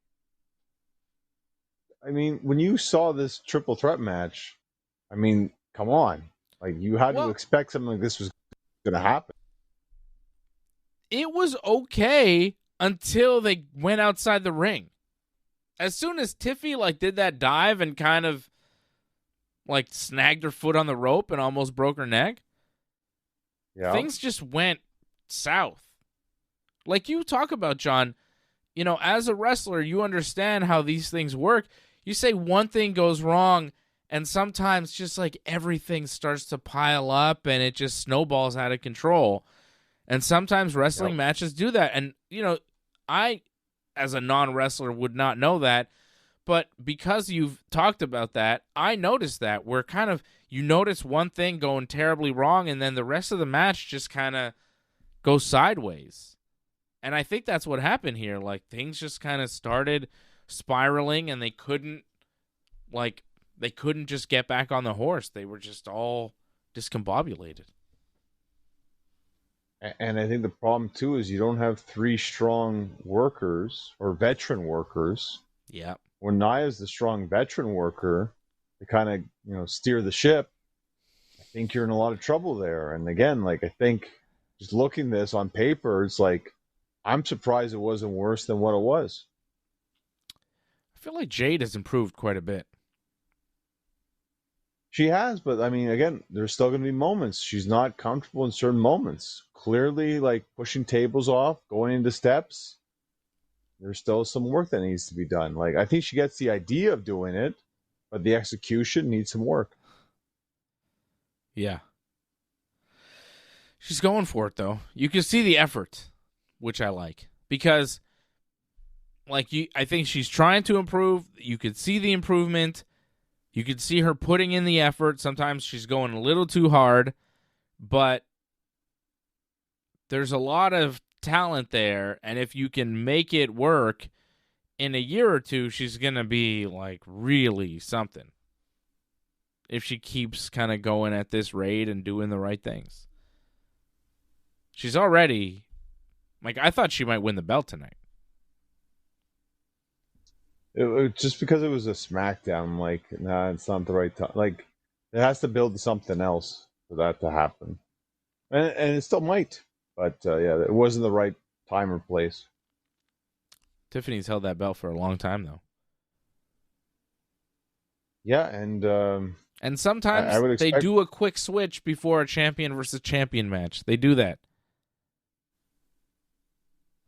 I mean, when you saw this triple threat match, I mean, come on. Like, you had to expect something like this was going to happen. It was okay until they went outside the ring. As soon as Tiffy, like, did that dive and kind of, like, snagged her foot on the rope and almost broke her neck, things just went south. Like you talk about, John, you know, as a wrestler, you understand how these things work. You say one thing goes wrong, and sometimes just, like, everything starts to pile up, and it just snowballs out of control. And sometimes wrestling matches do that. And, you know, I, as a non-wrestler, would not know that. But because you've talked about that, I noticed that. Where kind of you notice one thing going terribly wrong, and then the rest of the match just kind of goes sideways. And I think that's what happened here. Like, things just kind of started spiraling, and they couldn't just get back on the horse. They were just all discombobulated. And I think the problem, too, is you don't have 3 strong workers or veteran workers. Yeah. When Nia's the strong veteran worker to kind of, you know, steer the ship, I think you're in a lot of trouble there. And again, like, I think just looking this on paper, it's like, I'm surprised it wasn't worse than what it was. I feel like Jade has improved quite a bit. She has, but I mean, again, there's still going to be moments. She's not comfortable in certain moments. Clearly, like, pushing tables off, going into steps. There's still some work that needs to be done. Like, I think she gets the idea of doing it, but the execution needs some work. Yeah. She's going for it, though. You can see the effort, which I like. Because, like, I think she's trying to improve. You could see the improvement. You could see her putting in the effort. Sometimes she's going a little too hard. But there's a lot of talent there. And if you can make it work, in a year or two, she's going to be, like, really something. If she keeps kind of going at this rate and doing the right things. She's already, like, I thought she might win the belt tonight. Just because it was a SmackDown, like, nah, it's not the right time. Like, it has to build to something else for that to happen. And it still might. But, yeah, it wasn't the right time or place. Tiffany's held that belt for a long time, though. Yeah, and sometimes they do a quick switch before a champion versus champion match. They do that.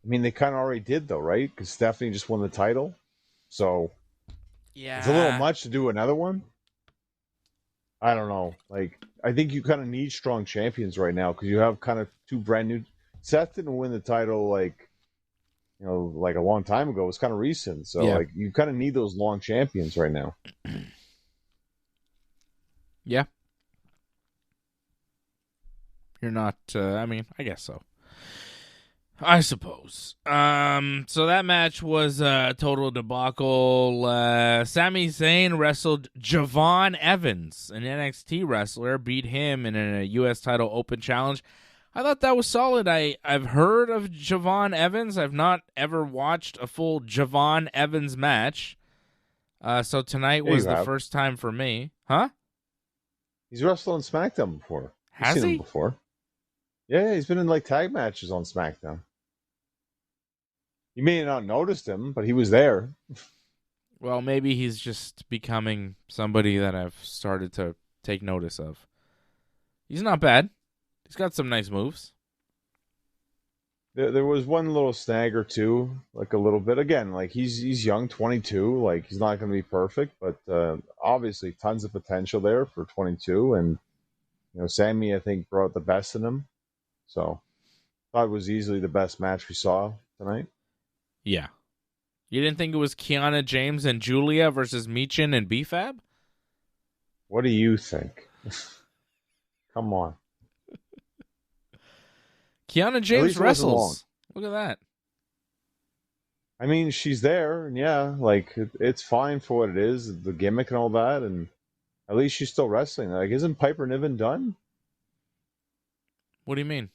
I mean, they kind of already did, though, right? Because Stephanie just won the title. So, yeah, it's a little much to do another one. I don't know. Like, I think you kind of need strong champions right now because you have kind of 2 brand new. Seth didn't win the title, like, you know, like a long time ago. It was kind of recent. So, like, you kind of need those long champions right now. Yeah. You're not, I mean, I guess so. I suppose. So that match was a total debacle. Sami Zayn wrestled Javon Evans, an NXT wrestler, beat him in a U.S. title open challenge. I thought that was solid. I've heard of Javon Evans. I've not ever watched a full Javon Evans match. So tonight was the first time for me. Huh? He's wrestled on SmackDown before. Has You've seen he? him before. Yeah, he's been in like tag matches on SmackDown. You may have not noticed him, but he was there. Well, maybe he's just becoming somebody that I've started to take notice of. He's not bad. He's got some nice moves. There was one little snag or two, like a little bit. Again, like he's young, 22. Like he's not going to be perfect, but obviously tons of potential there for 22. And Sammy, I think, brought the best in him. So thought it was easily the best match we saw tonight. Yeah. You didn't think it was Kiana James and Julia versus Michin and BFAB? What do you think? Come on. Kiana James wrestles. Look at that. I mean, she's there, and yeah, like it's fine for what it is, the gimmick and all that, and at least she's still wrestling. Like, isn't Piper Niven done? What do you mean?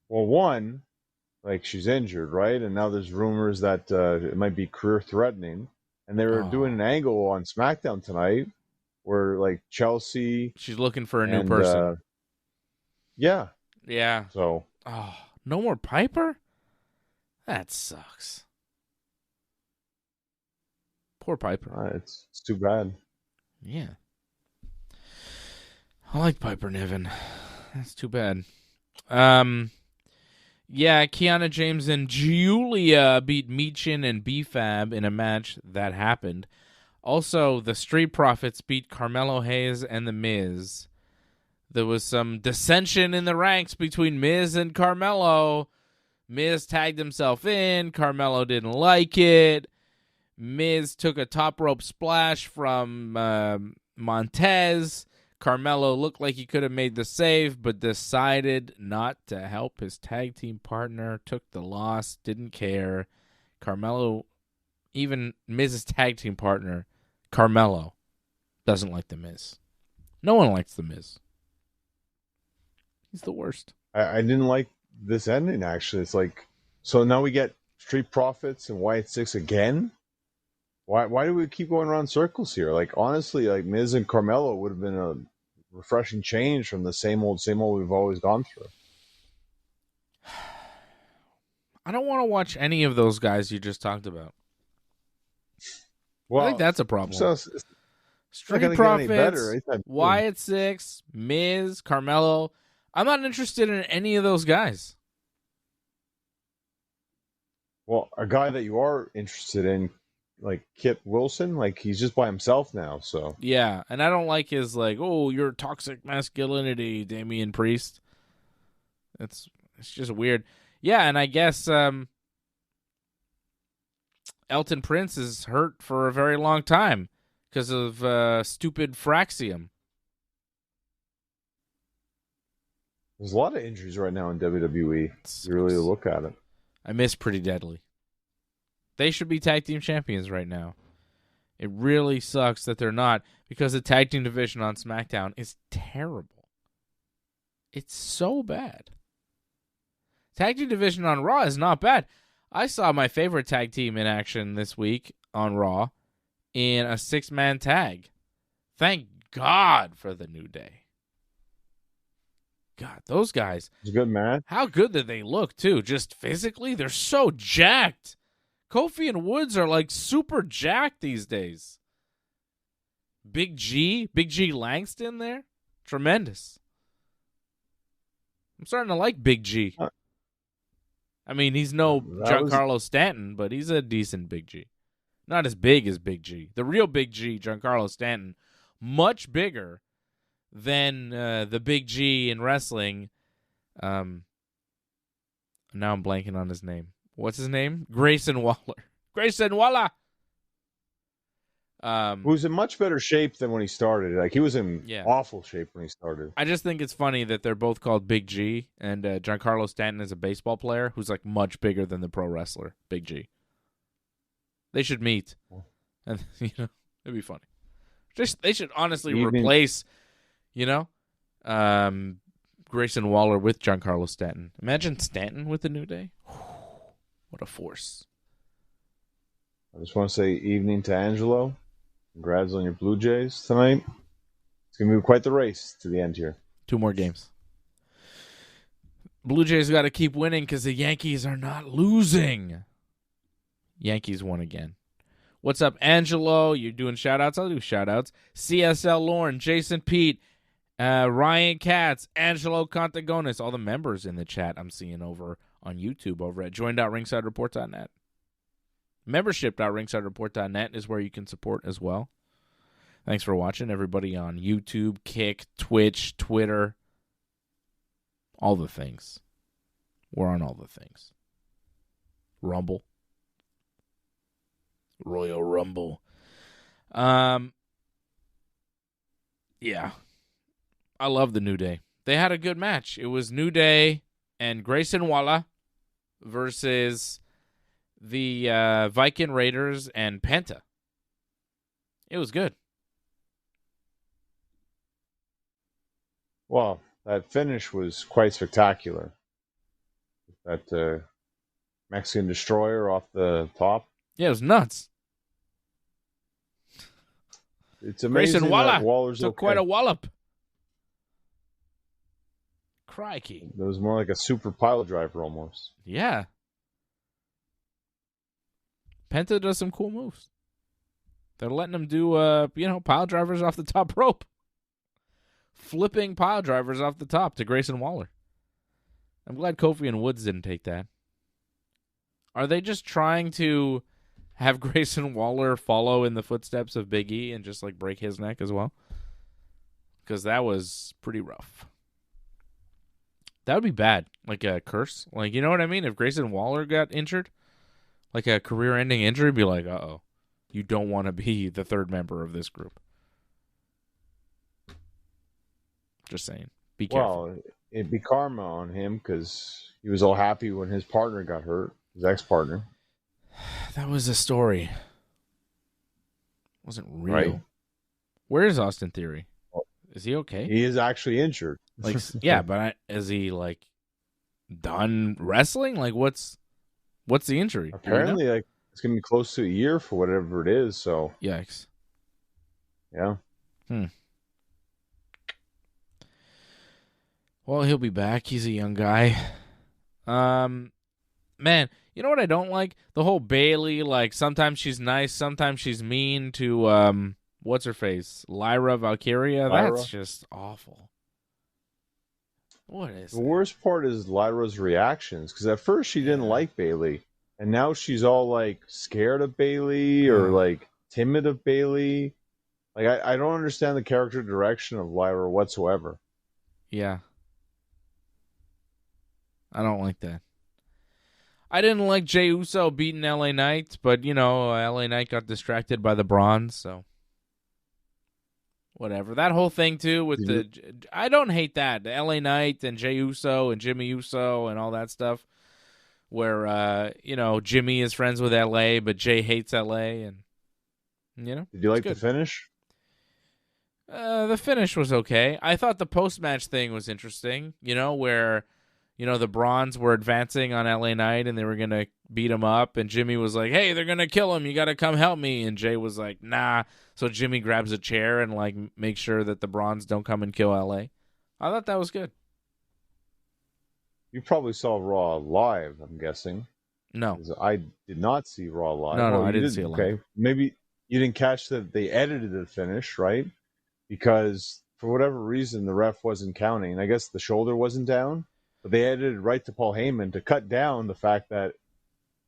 Well, one, like she's injured, right? And now there's rumors that it might be career-threatening, and they were doing an angle on SmackDown tonight where like Chelsea, she's looking for a new person. Yeah. Yeah. So. Oh, no more Piper? That sucks. Poor Piper. It's too bad. Yeah. I like Piper Niven. That's too bad. Yeah, Kiana James and Julia beat Michin and BFAB in a match that happened. Also, the Street Profits beat Carmelo Hayes and The Miz. There was some dissension in the ranks between Miz and Carmelo. Miz tagged himself in. Carmelo didn't like it. Miz took a top rope splash from Montez. Carmelo looked like he could have made the save, but decided not to help his tag team partner. Took the loss. Didn't care. Carmelo, even Miz's tag team partner, Carmelo, doesn't like The Miz. No one likes The Miz. He's the worst. I didn't like this ending, actually. It's like, so now we get Street Profits and Wyatt Six again? Why do we keep going around circles here? Like, honestly, like Miz and Carmelo would have been a refreshing change from the same old we've always gone through. I don't want to watch any of those guys you just talked about. Well, I think that's a problem. So Street Profits, Wyatt Six, Miz, Carmelo. I'm not interested in any of those guys. Well, a guy that you are interested in, like Kip Wilson, like he's just by himself now. So yeah, and I don't like his like, oh, you're toxic masculinity, Damian Priest. It's just weird. Yeah, and I guess Elton Prince is hurt for a very long time because of stupid Fraxium. There's a lot of injuries right now in WWE. You really look at it. I miss Pretty Deadly. They should be tag team champions right now. It really sucks that they're not, because the tag team division on SmackDown is terrible. It's so bad. Tag team division on Raw is not bad. I saw my favorite tag team in action this week on Raw in a 6-man tag. Thank God for the New Day. God, those guys. It's a good match. How good did they look, too? Just physically, they're so jacked. Kofi and Woods are like super jacked these days. Big G Langston there. Tremendous. I'm starting to like Big G. I mean, he's no Giancarlo Stanton, but he's a decent Big G. Not as big as Big G. The real Big G, Giancarlo Stanton, much bigger than the Big G in wrestling. Now I'm blanking on his name. What's his name? Grayson Waller. Grayson Waller! Who's in much better shape than when he started. Like, he was in awful shape when he started. I just think it's funny that they're both called Big G, and Giancarlo Stanton is a baseball player who's like much bigger than the pro wrestler, Big G. They should meet. And, it'd be funny. They should honestly replace, Grayson Waller with Giancarlo Stanton. Imagine Stanton with the New Day. What a force. I just want to say evening to Angelo. Congrats on your Blue Jays tonight. It's going to be quite the race to the end here. 2 more games. Blue Jays got to keep winning because the Yankees are not losing. Yankees won again. What's up, Angelo? You're doing shout-outs? I'll do shout-outs. CSL Lauren, Jason Pete, Ryan Katz, Angelo Contagonis, all the members in the chat I'm seeing over on YouTube over at join.ringsidereport.net. Membership.ringsidereport.net is where you can support as well. Thanks for watching, everybody on YouTube, Kick, Twitch, Twitter, all the things. We're on all the things. Rumble. Royal Rumble. Yeah. I love the New Day. They had a good match. It was New Day and Grayson Waller versus the Viking Raiders and Penta. It was good. Well, that finish was quite spectacular. That Mexican Destroyer off the top. Yeah, it was nuts. It's amazing Grayson Waller that Waller's took okay. quite a wallop. Crikey. It was more like a super pile driver almost. Yeah. Penta does some cool moves. They're letting him do, pile drivers off the top rope. Flipping pile drivers off the top to Grayson Waller. I'm glad Kofi and Woods didn't take that. Are they just trying to have Grayson Waller follow in the footsteps of Big E and just like break his neck as well? Because that was pretty rough. That would be bad. Like a curse. Like, you know what I mean? If Grayson Waller got injured, like a career-ending injury, be like, uh-oh. You don't want to be the third member of this group. Just saying. Be careful. Well, it'd be karma on him because he was all happy when his partner got hurt, his ex-partner. That was a story. Wasn't real. Right. Where is Austin Theory? Is he okay? He is actually injured. Like, yeah, but is he like done wrestling? Like, what's the injury? Apparently, like it's gonna be close to a year for whatever it is. So, yikes. Yeah. Well, he'll be back. He's a young guy. Man, you know what I don't like? The whole Bailey, like, sometimes she's nice, sometimes she's mean to, what's her face? Lyra Valkyria? That's just awful. What is the worst part is Lyra's reactions, because at first she didn't like Bailey, and now she's all, like, scared of Bailey or, like, timid of Bailey. Like, I don't understand the character direction of Lyra whatsoever. Yeah. I don't like that. I didn't like Jey Uso beating LA Knight, but, LA Knight got distracted by the bronze, so whatever. That whole thing, too, with I don't hate that. The LA Knight and Jey Uso and Jimmy Uso and all that stuff where, Jimmy is friends with LA, but Jey hates LA, and, Did you like the finish? The finish was okay. I thought the post-match thing was interesting, where... the Bronze were advancing on LA Knight and they were going to beat him up. And Jimmy was like, hey, they're going to kill him. You got to come help me. And Jay was like, nah. So Jimmy grabs a chair and, like, makes sure that the Bronze don't come and kill LA. I thought that was good. You probably saw Raw live, I'm guessing. No. I did not see Raw live. No, I didn't see it live. Okay. Maybe you didn't catch that they edited the finish, right? Because for whatever reason, the ref wasn't counting. I guess the shoulder wasn't down. But they edited right to Paul Heyman to cut down the fact that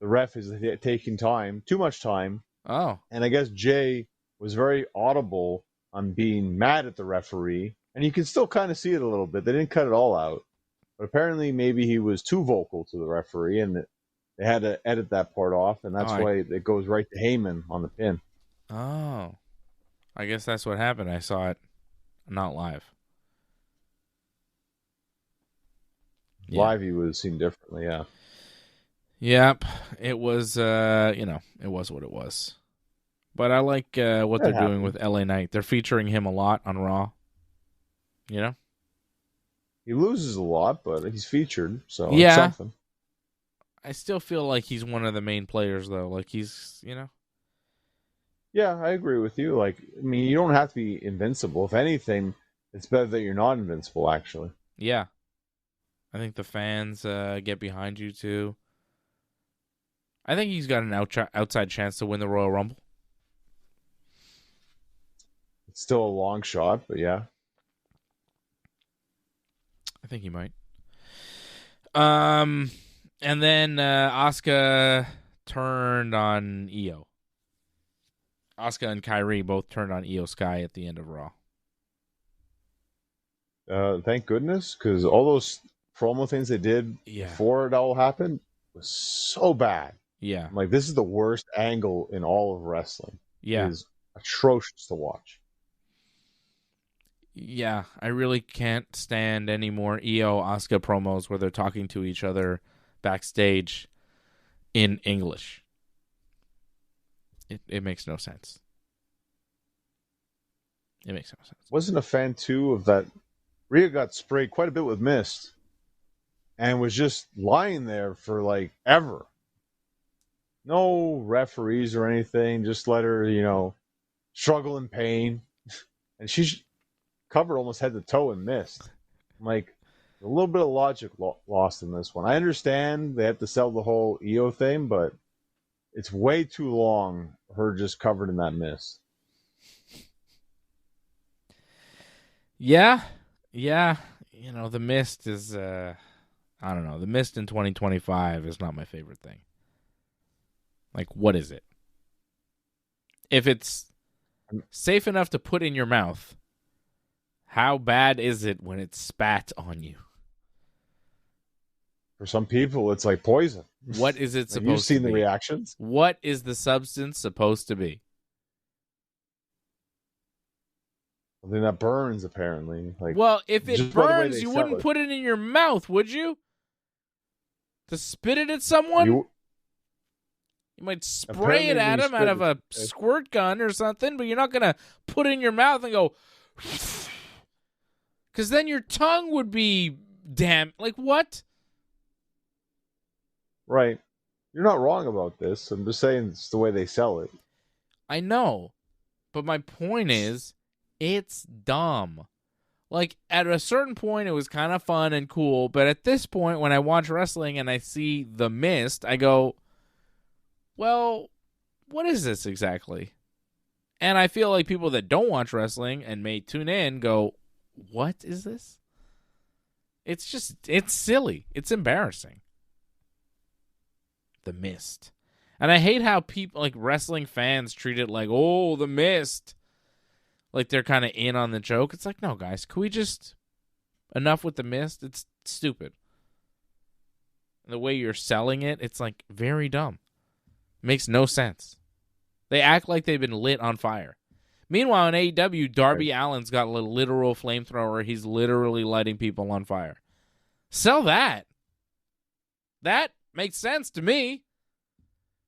the ref is taking too much time. Oh. And I guess Jay was very audible on being mad at the referee. And you can still kind of see it a little bit. They didn't cut it all out. But apparently maybe he was too vocal to the referee and they had to edit that part off. And that's why it goes right to Heyman on the pin. Oh. I guess that's what happened. I saw it not live. Yeah. Live, you would have seen differently, yeah. Yep. It was, it was what it was. But I like what they're doing with LA Knight. They're featuring him a lot on Raw. He loses a lot, but he's featured, so Yeah. it's something. I still feel like he's one of the main players, though. Like, he's, Yeah, I agree with you. Like, I mean, you don't have to be invincible. If anything, it's better that you're not invincible, actually. Yeah. I think the fans get behind you, too. I think he's got an outside chance to win the Royal Rumble. It's still a long shot, but yeah. I think he might. And then Asuka turned on Io. Asuka and Kyrie both turned on Io Sky at the end of Raw. Thank goodness, because all those promo things they did before it all happened was so bad. Yeah. I'm like, this is the worst angle in all of wrestling. Yeah. It is atrocious to watch. Yeah, I really can't stand any more Io Asuka promos where they're talking to each other backstage in English. It makes no sense. It makes no sense. Wasn't a fan, too, of that. Rhea got sprayed quite a bit with mist and was just lying there for, like, ever. No referees or anything. Just let her, struggle in pain. And she's covered almost head to toe in mist. I'm like, a little bit of logic lost in this one. I understand they have to sell the whole Io thing, but it's way too long, her just covered in that mist. Yeah. The mist is, I don't know. The mist in 2025 is not my favorite thing. Like, what is it? If it's safe enough to put in your mouth, how bad is it when it's spat on you? For some people, it's like poison. What is it supposed to be? You've seen the reactions. What is the substance supposed to be? Something that burns, apparently. Like, well, if it burns, you wouldn't put it in your mouth, would you? To spit it at someone? You might spray it at them out of a squirt gun or something, but you're not going to put it in your mouth and go... Because then your tongue would be damn... Like, what? Right. You're not wrong about this. I'm just saying it's the way they sell it. I know. But my point is, it's dumb. Like, at a certain point, it was kind of fun and cool. But at this point, when I watch wrestling and I see The Mist, I go, well, what is this exactly? And I feel like people that don't watch wrestling and may tune in go, what is this? It's silly. It's embarrassing. The Mist. And I hate how people, like wrestling fans, treat it like, oh, The Mist. Like they're kind of in on the joke. It's like, no, guys, can we just... Enough with The Mist? It's stupid. And the way you're selling it, it's like very dumb. Makes no sense. They act like they've been lit on fire. Meanwhile, in AEW, Darby Allin's got a literal flamethrower. He's literally lighting people on fire. Sell that. That makes sense to me.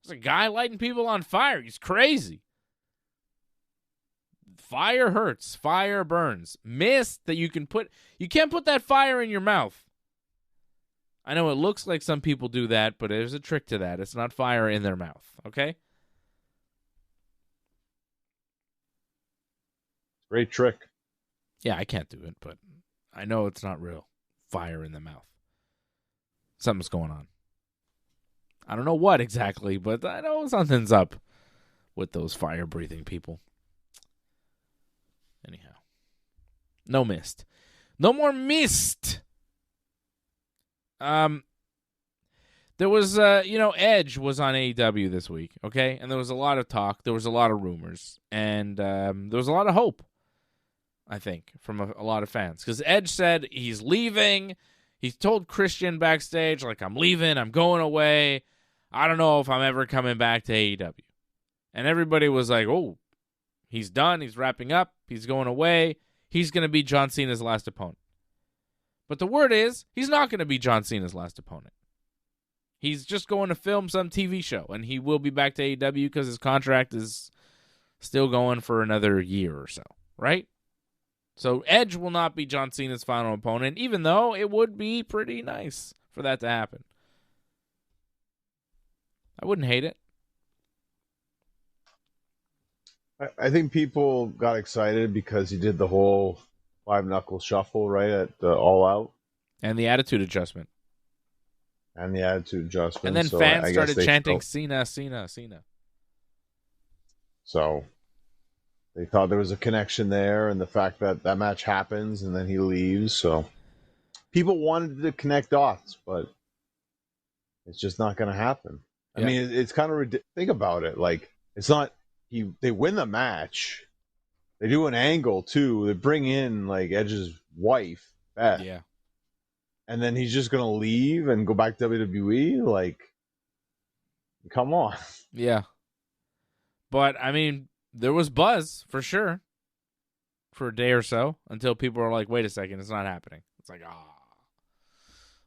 There's a guy lighting people on fire. He's crazy. Fire hurts. Fire burns. Mist that you can put... You can't put that fire in your mouth. I know it looks like some people do that, but there's a trick to that. It's not fire in their mouth, okay? Great trick. Yeah, I can't do it, but I know it's not real. Fire in the mouth. Something's going on. I don't know what exactly, but I know something's up with those fire-breathing people. Anyhow. No mist. No more mist! There was, Edge was on AEW this week, okay? And there was a lot of talk. There was a lot of rumors. And there was a lot of hope, I think, from a lot of fans. Because Edge said he's leaving. He told Christian backstage, like, I'm leaving. I'm going away. I don't know if I'm ever coming back to AEW. And everybody was like, oh, he's done. He's wrapping up. He's going away. He's going to be John Cena's last opponent. But the word is, he's not going to be John Cena's last opponent. He's just going to film some TV show, and he will be back to AEW because his contract is still going for another year or so, right? So Edge will not be John Cena's final opponent, even though it would be pretty nice for that to happen. I wouldn't hate it. I think people got excited because he did the whole 5-knuckle shuffle right at All Out. And the attitude adjustment. And the attitude adjustment. And then so fans I started guess chanting, Cena, Cena, Cena. So they thought there was a connection there, and the fact that that match happens and then he leaves. So people wanted to connect dots, but it's just not going to happen. Yeah. I mean, it's kind of think about it. Like, it's not they win the match. They do an angle too. They bring in like Edge's wife, Beth. Yeah. And then he's just going to leave and go back to WWE? Like, come on. Yeah. But, I mean, there was buzz, for sure, for a day or so, until people were like, wait a second, it's not happening. It's like,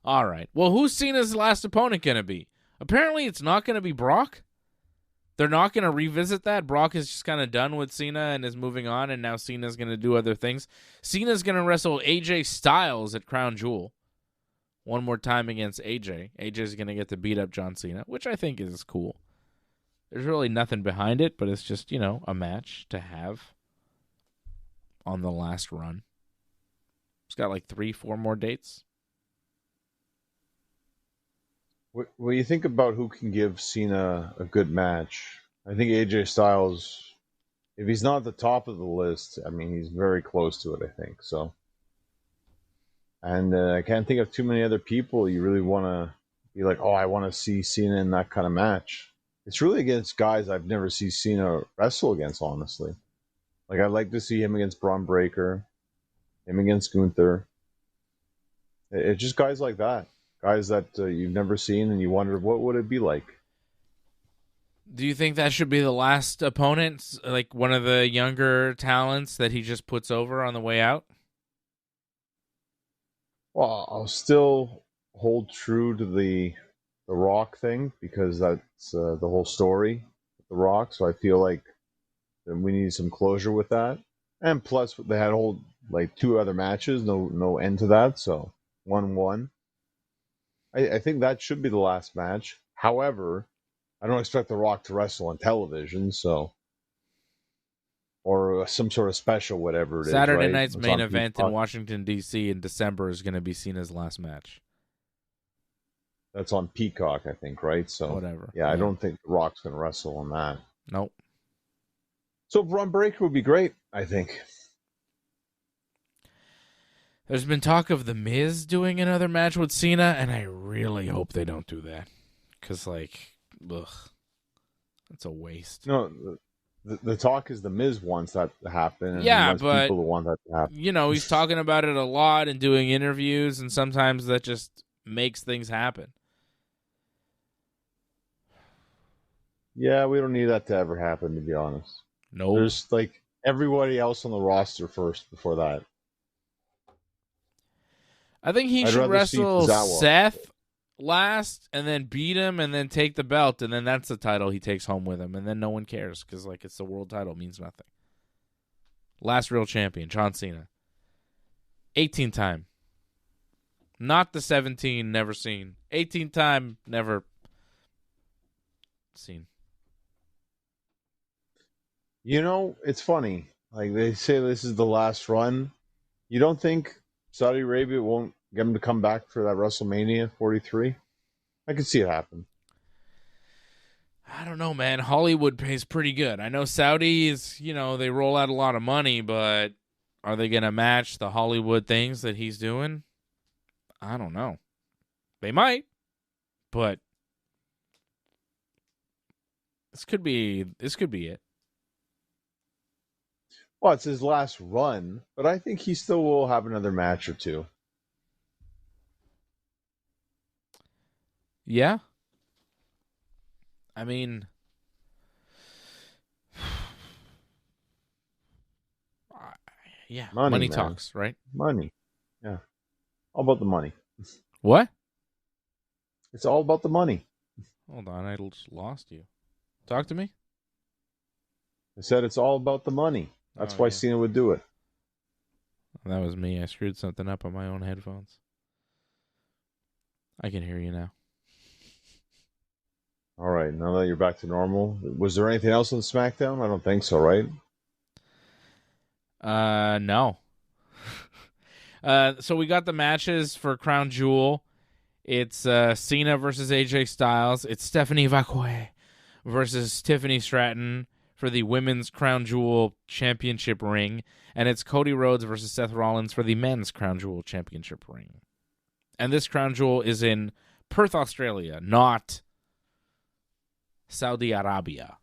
all right. Well, who's Cena's last opponent going to be? Apparently, it's not going to be Brock. They're not going to revisit that. Brock is just kind of done with Cena and is moving on, and now Cena's going to do other things. Cena's going to wrestle AJ Styles at Crown Jewel one more time against AJ. AJ's going to get to beat up John Cena, which I think is cool. There's really nothing behind it, but it's just, a match to have on the last run. It's got like 3-4 more dates. When you think about who can give Cena a good match, I think AJ Styles, if he's not at the top of the list, I mean, he's very close to it, I think. So, and I can't think of too many other people you really want to be like, oh, I want to see Cena in that kind of match. It's really against guys I've never seen Cena wrestle against, honestly. Like, I'd like to see him against Braun Breaker, him against Gunther. It's just guys like that. Guys that you've never seen and you wonder, what would it be like? Do you think that should be the last opponent? Like one of the younger talents that he just puts over on the way out? Well, I'll still hold true to the Rock thing because that's the whole story with the Rock. So I feel like we need some closure with that. And plus, they had 2 other matches, no end to that. So 1-1. I think that should be the last match. However, I don't expect The Rock to wrestle on television, or some sort of special, whatever it is. Saturday right? night's It's main on event Peacock. in Washington, D.C. in December is going to be Cena's last match. That's on Peacock, I think, right? So Whatever. Yeah, I don't think The Rock's going to wrestle on that. Nope. So Braun Breaker would be great, I think. There's been talk of The Miz doing another match with Cena, and I really hope they don't do that. Because, that's a waste. No, the talk is The Miz wants that to happen. And Yeah, he wants but, people to want that to happen. He's talking about it a lot and doing interviews, and sometimes that just makes things happen. Yeah, we don't need that to ever happen, to be honest. Nope. There's, everybody else on the roster first before that. I think he I'd should rather see wrestle Tozawa. Seth last and then beat him and then take the belt, and then that's the title he takes home with him, and then no one cares because it's the world title. It means nothing. Last real champion, John Cena. 18 time. Not the 17, never seen. 18 time, never seen. It's funny. Like, they say this is the last run. You don't think Saudi Arabia won't get him to come back for that WrestleMania 43? I could see it happen. I don't know, man. Hollywood pays pretty good. I know Saudis, they roll out a lot of money, but are they going to match the Hollywood things that he's doing? I don't know. They might, but this could be it. Well, it's his last run, but I think he still will have another match or two. Yeah. I mean, yeah, money man. talks, right? Money. Yeah. All about the money. What? It's all about the money. Hold on, I just lost you. Talk to me. I said it's all about the money. That's why yeah. Cena would do it. That was me. I screwed something up on my own headphones. I can hear you now. All right, now that you're back to normal, was there anything else on SmackDown? I don't think so, right? No. So we got the matches for Crown Jewel. It's Cena versus AJ Styles. It's Stephanie Vaquet versus Tiffany Stratton for the Women's Crown Jewel Championship ring. And it's Cody Rhodes versus Seth Rollins for the Men's Crown Jewel Championship ring. And this Crown Jewel is in Perth, Australia, not Saudi Arabia.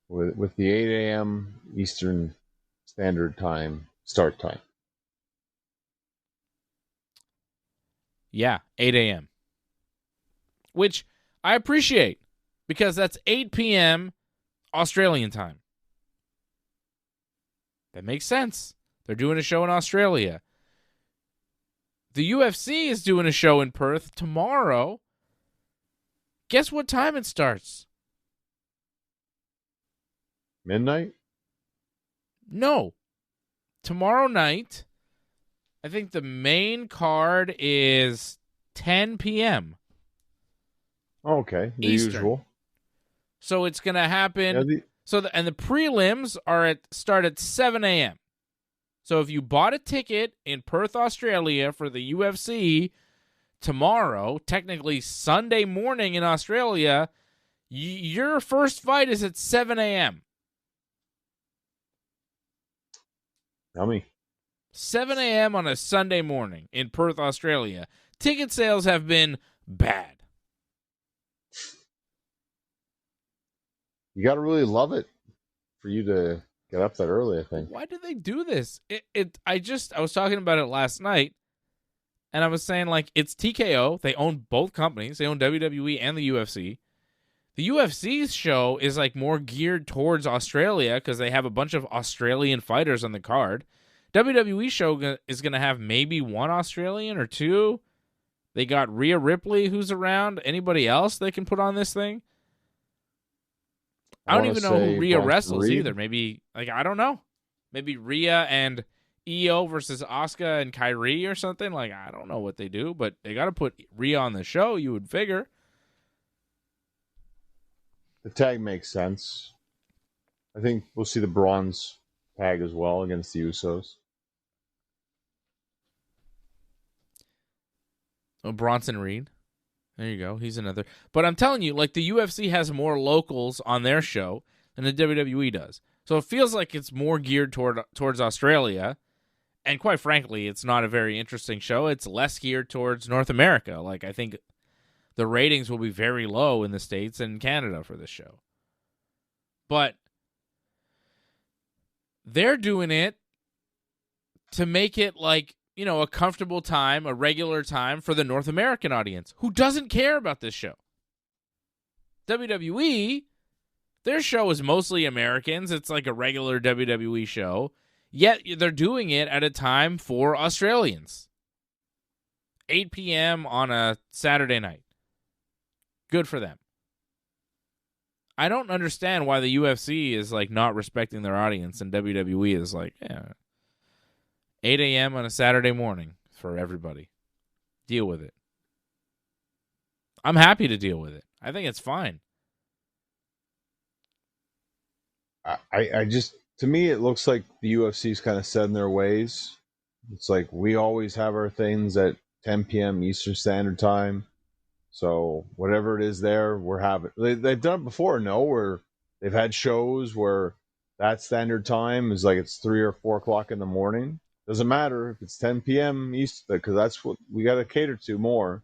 With the 8 a.m. Eastern Standard Time start time. Yeah, 8 a.m. Which I appreciate because that's 8 p.m. Australian time. That makes sense. They're doing a show in Australia. The UFC is doing a show in Perth tomorrow. Guess what time it starts? Midnight? No. Tomorrow night, I think the main card is 10 p.m. Okay, the Eastern. usual. So it's going to happen. Yeah, And the prelims start at 7 a.m. So if you bought a ticket in Perth, Australia for the UFC tomorrow, technically Sunday morning in Australia, your first fight is at 7 a.m. Yummy. 7 a.m. on a Sunday morning in Perth, Australia. Ticket sales have been bad. You got to really love it for you to get up that early, I think. Why do they do this? I was talking about it last night, and I was saying, like, it's TKO. They own both companies. They own WWE and the UFC. The UFC's show is, like, more geared towards Australia because they have a bunch of Australian fighters on the card. WWE show is going to have maybe one Australian or two. They got Rhea Ripley, who's around. Anybody else they can put on this thing? I don't even know who Rhea wrestles either. Maybe, like, I don't know. Maybe Rhea and Io versus Asuka and Kyrie or something. Like, I don't know what they do, but they got to put Rhea on the show, you would figure. The tag makes sense. I think we'll see the bronze tag as well against the Usos. Oh, Bronson Reed. There you go. He's another. But I'm telling you, like, the UFC has more locals on their show than the WWE does. So it feels like it's more geared towards Australia. And quite frankly, it's not a very interesting show. It's less geared towards North America. Like, I think the ratings will be very low in the States and Canada for this show. But they're doing it to make it, like, you know, a comfortable time, a regular time for the North American audience who doesn't care about this show. WWE, their show is mostly Americans. It's like a regular WWE show. Yet they're doing it at a time for Australians. 8 p.m. on a Saturday night. Good for them. I don't understand why the UFC is, like, not respecting their audience and WWE is like, yeah, 8 a.m. on a Saturday morning for everybody. Deal with it. I'm happy to deal with it. I think it's fine. I just, to me, it looks like the UFC's kind of set in their ways. It's like we always have our things at 10 p.m. Eastern Standard Time. So whatever it is there, we're having. They've done it before, no? Where they've had shows where that standard time is like it's 3 or 4 o'clock in the morning. Doesn't matter if it's 10 p.m. East, because that's what we got to cater to more,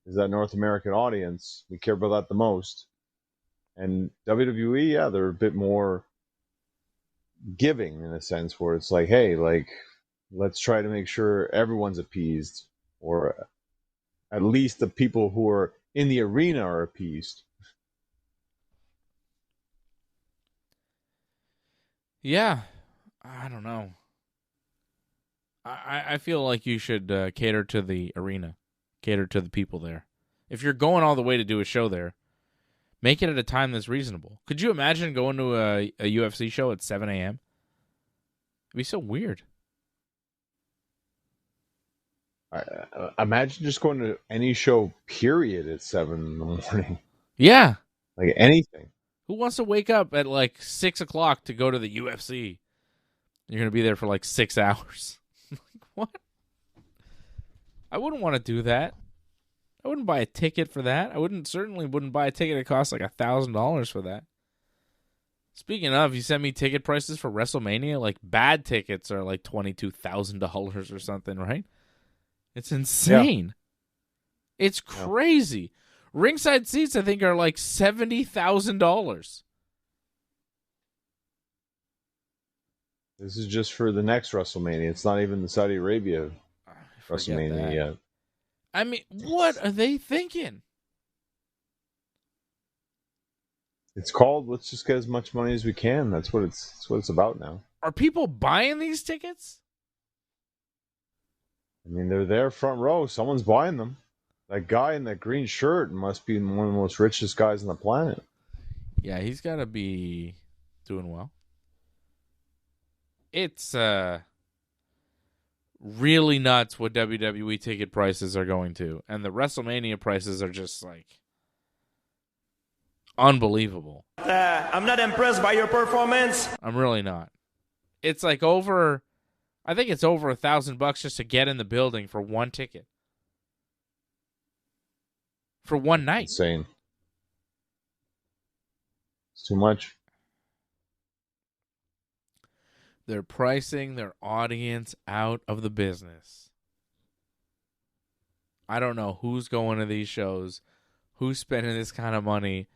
is that North American audience. We care about that the most. And WWE, yeah, they're a bit more giving in a sense where it's like, hey, like, let's try to make sure everyone's appeased, or at least the people who are in the arena are appeased. Yeah, I don't know. I feel like you should cater to the arena, cater to the people there. If you're going all the way to do a show there, make it at a time that's reasonable. Could you imagine going to a UFC show at 7 a.m.? It'd be so weird. Imagine just going to any show, period, at 7 in the morning. Yeah. Like anything. Who wants to wake up at like 6 o'clock to go to the UFC? You're going to be there for like 6 hours. Like, what? I wouldn't want to do that. I wouldn't buy a ticket for that. I certainly wouldn't buy a ticket that costs like $1,000 for that. Speaking of, you sent me ticket prices for WrestleMania. Like, bad tickets are like $22,000 or something, right? It's insane. Yeah. It's crazy. Yeah. Ringside seats, I think, are like $70,000. This is just for the next WrestleMania. It's not even the Saudi Arabia WrestleMania yet. I mean, what are they thinking? It's called, let's just get as much money as we can. That's what it's about now. Are people buying these tickets? I mean, they're there front row. Someone's buying them. That guy in that green shirt must be one of the most richest guys on the planet. Yeah, he's got to be doing well. It's really nuts what WWE ticket prices are going to. And the WrestleMania prices are just like unbelievable. I'm not impressed by your performance. I'm really not. It's like I think it's over $1,000 just to get in the building for one ticket. For one night. Insane. It's too much. They're pricing their audience out of the business. I don't know who's going to these shows, who's spending this kind of money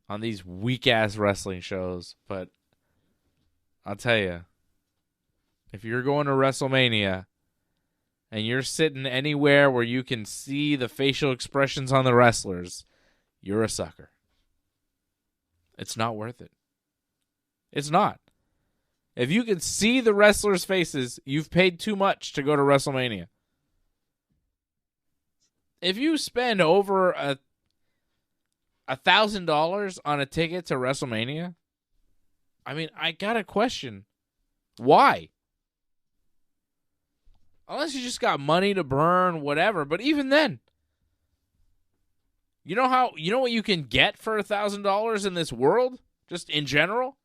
on these weak-ass wrestling shows, but I'll tell you, if you're going to WrestleMania and you're sitting anywhere where you can see the facial expressions on the wrestlers, you're a sucker. It's not worth it. It's not. If you can see the wrestlers' faces, you've paid too much to go to WrestleMania. If you spend over $1,000 on a ticket to WrestleMania, I mean, I got to question why. Unless you just got money to burn, whatever. But even then, you know what you can get for $1,000 in this world, just in general?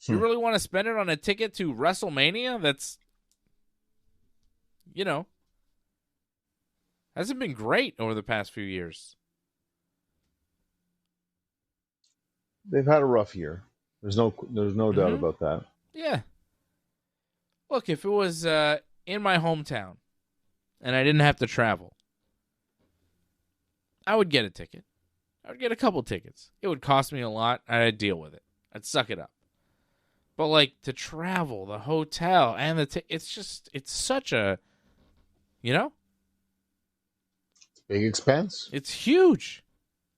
You really want to spend it on a ticket to WrestleMania? That's, hasn't been great over the past few years. They've had a rough year. There's no doubt about that. Yeah. Look, if it was in my hometown and I didn't have to travel, I would get a ticket. I would get a couple tickets. It would cost me a lot. I'd deal with it. I'd suck it up. But, like, to travel, the hotel, and it's such a, It's a big expense. It's huge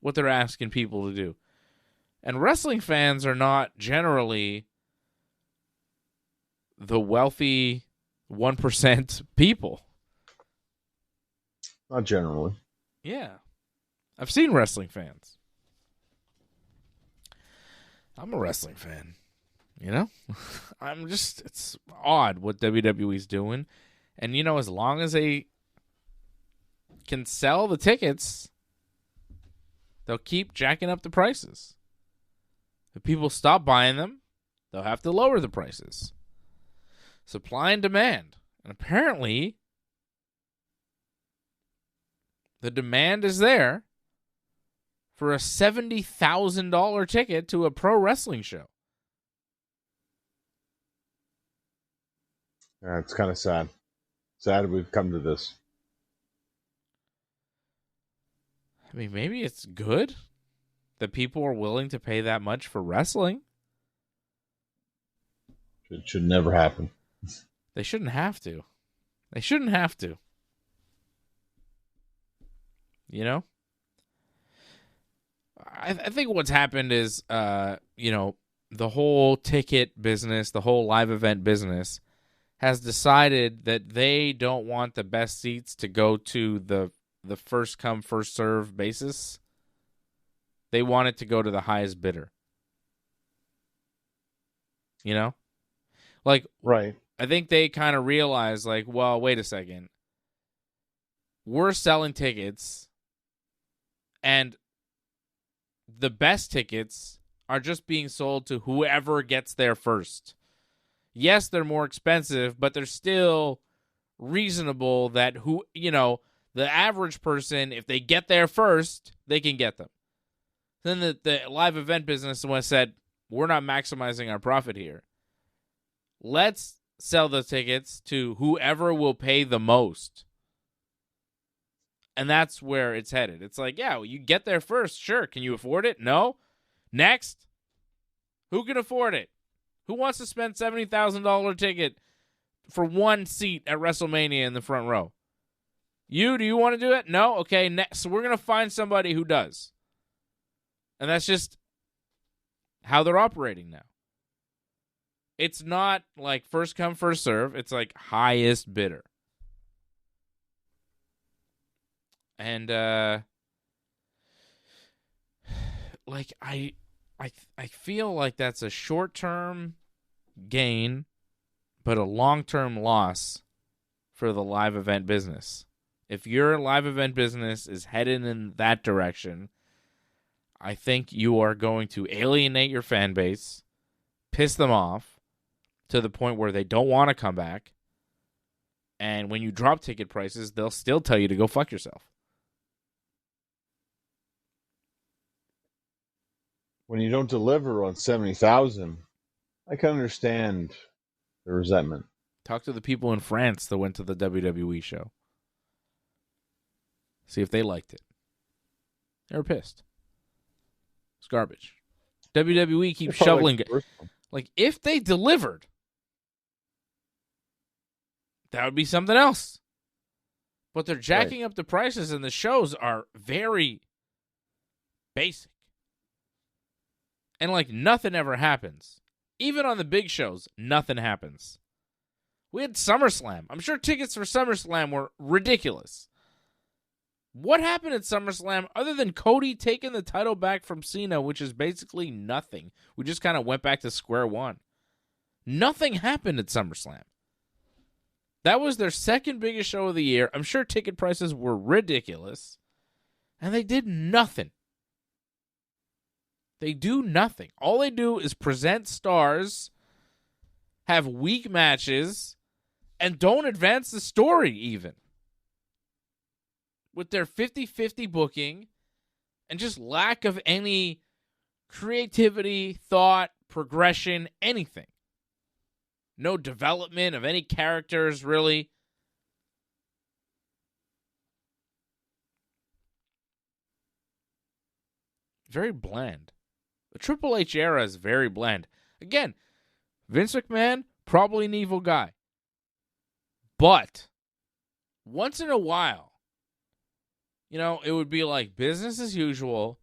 what they're asking people to do. And wrestling fans are not generally the wealthy 1% people. Not generally. Yeah. I've seen wrestling fans. I'm a wrestling fan. It's odd what WWE's doing. And, as long as they can sell the tickets, they'll keep jacking up the prices. If people stop buying them, they'll have to lower the prices. Supply and demand. And apparently, the demand is there for a $70,000 ticket to a pro wrestling show. Yeah, it's kind of sad. Sad we've come to this. I mean, maybe it's good that people are willing to pay that much for wrestling. It should never happen. They shouldn't have to. They shouldn't have to. I think what's happened is, the whole ticket business, the whole live event business has decided that they don't want the best seats to go to the first come, first serve basis. They want it to go to the highest bidder. Like, Right. I think they kind of realized, like, well, wait a second. We're selling tickets, and the best tickets are just being sold to whoever gets there first. Yes, they're more expensive, but they're still reasonable that the average person, if they get there first, they can get them. Then the live event business said, we're not maximizing our profit here. Let's sell the tickets to whoever will pay the most. And that's where it's headed. It's like, yeah, you get there first. Sure. Can you afford it? No. Next. Who can afford it? Who wants to spend $70,000 ticket for one seat at WrestleMania in the front row? Do you want to do it? No? Okay, next. So we're going to find somebody who does. And that's just how they're operating now. It's not like first come, first serve. It's like highest bidder. And like I feel like that's a short-term gain, but a long-term loss for the live event business. If your live event business is headed in that direction, I think you are going to alienate your fan base, piss them off to the point where they don't want to come back. And when you drop ticket prices, they'll still tell you to go fuck yourself. When you don't deliver on 70,000, I can understand the resentment. Talk to the people in France that went to the WWE show. See if they liked it. They were pissed. It's garbage. WWE keeps shoveling. Like, if they delivered, that would be something else. But they're jacking up the prices, and the shows are very basic. And, like, nothing ever happens. Even on the big shows, nothing happens. We had SummerSlam. I'm sure tickets for SummerSlam were ridiculous. What happened at SummerSlam other than Cody taking the title back from Cena, which is basically nothing? We just kind of went back to square one. Nothing happened at SummerSlam. That was their second biggest show of the year. I'm sure ticket prices were ridiculous. And they did nothing. They do nothing. All they do is present stars, have weak matches, and don't advance the story even. With their 50-50 booking and just lack of any creativity, thought, progression, anything. No development of any characters, really. Very bland. The Triple H era is very bland. Again, Vince McMahon, probably an evil guy. But once in a while, it would be like business as usual,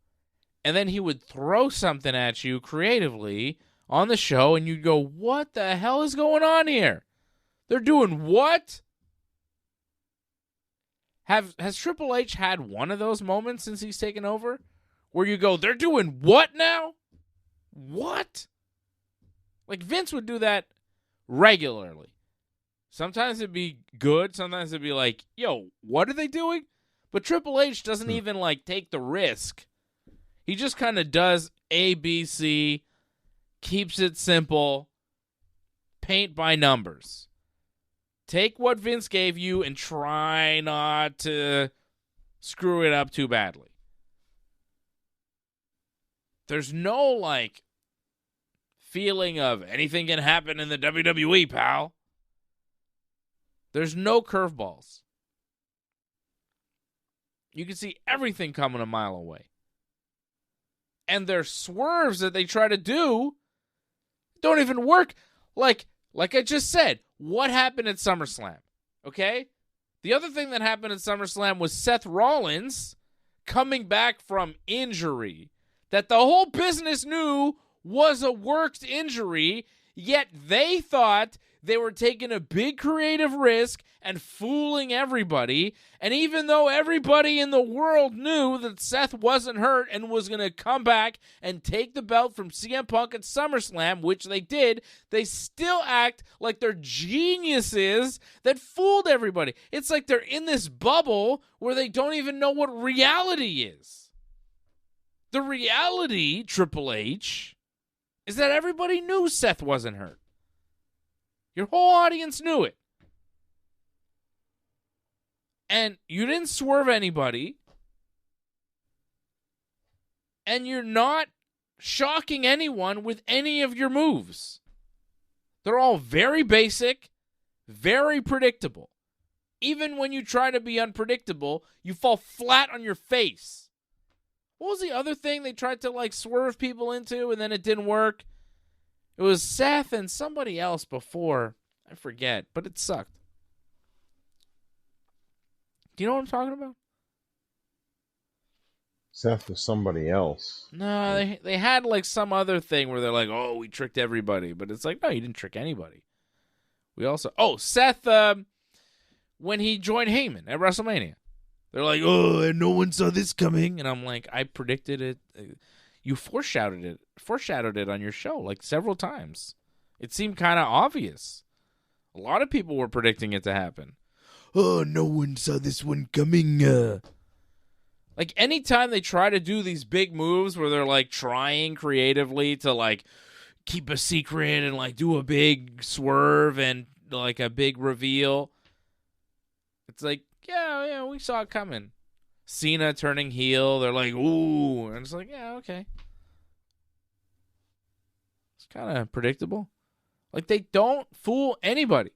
and then he would throw something at you creatively on the show, and you'd go, what the hell is going on here? They're doing what? Has Triple H had one of those moments since he's taken over? Where you go, they're doing what now? What? Like, Vince would do that regularly. Sometimes it'd be good. Sometimes it'd be like, yo, what are they doing? But Triple H doesn't even, take the risk. He just kind of does A, B, C, keeps it simple, paint by numbers. Take what Vince gave you and try not to screw it up too badly. There's no, feeling of anything can happen in the WWE, pal. There's no curveballs. You can see everything coming a mile away. And their swerves that they try to do don't even work. Like I just said, what happened at SummerSlam? Okay? The other thing that happened at SummerSlam was Seth Rollins coming back from injury that the whole business knew was a worked injury, Yet they thought they were taking a big creative risk and fooling everybody. And even though everybody in the world knew that Seth wasn't hurt and was going to come back and take the belt from CM Punk at SummerSlam, which they did, they still act like they're geniuses that fooled everybody. It's like they're in this bubble where they don't even know what reality is. The reality, Triple H, is that everybody knew Seth wasn't hurt. Your whole audience knew it. And you didn't swerve anybody. And you're not shocking anyone with any of your moves. They're all very basic, very predictable. Even when you try to be unpredictable, you fall flat on your face. What was the other thing they tried to like swerve people into and then it didn't work? It was Seth and somebody else before. I forget, but it sucked. Do you know what I'm talking about? Seth was somebody else. No, they had like some other thing where they're like, oh, we tricked everybody. But it's like, no, you didn't trick anybody. We also... Oh, Seth, when he joined Heyman at WrestleMania. They're like, oh, and no one saw this coming. And I'm like, I predicted it. You foreshadowed it on your show like several times. It seemed kind of obvious. A lot of people were predicting it to happen. Oh, no one saw this one coming. Like anytime they try to do these big moves where they're like trying creatively to like keep a secret and like do a big swerve and like a big reveal, it's like, yeah, we saw it coming. Cena turning heel, they're like, ooh, and it's like, yeah, okay. It's kind of predictable. Like they don't fool anybody.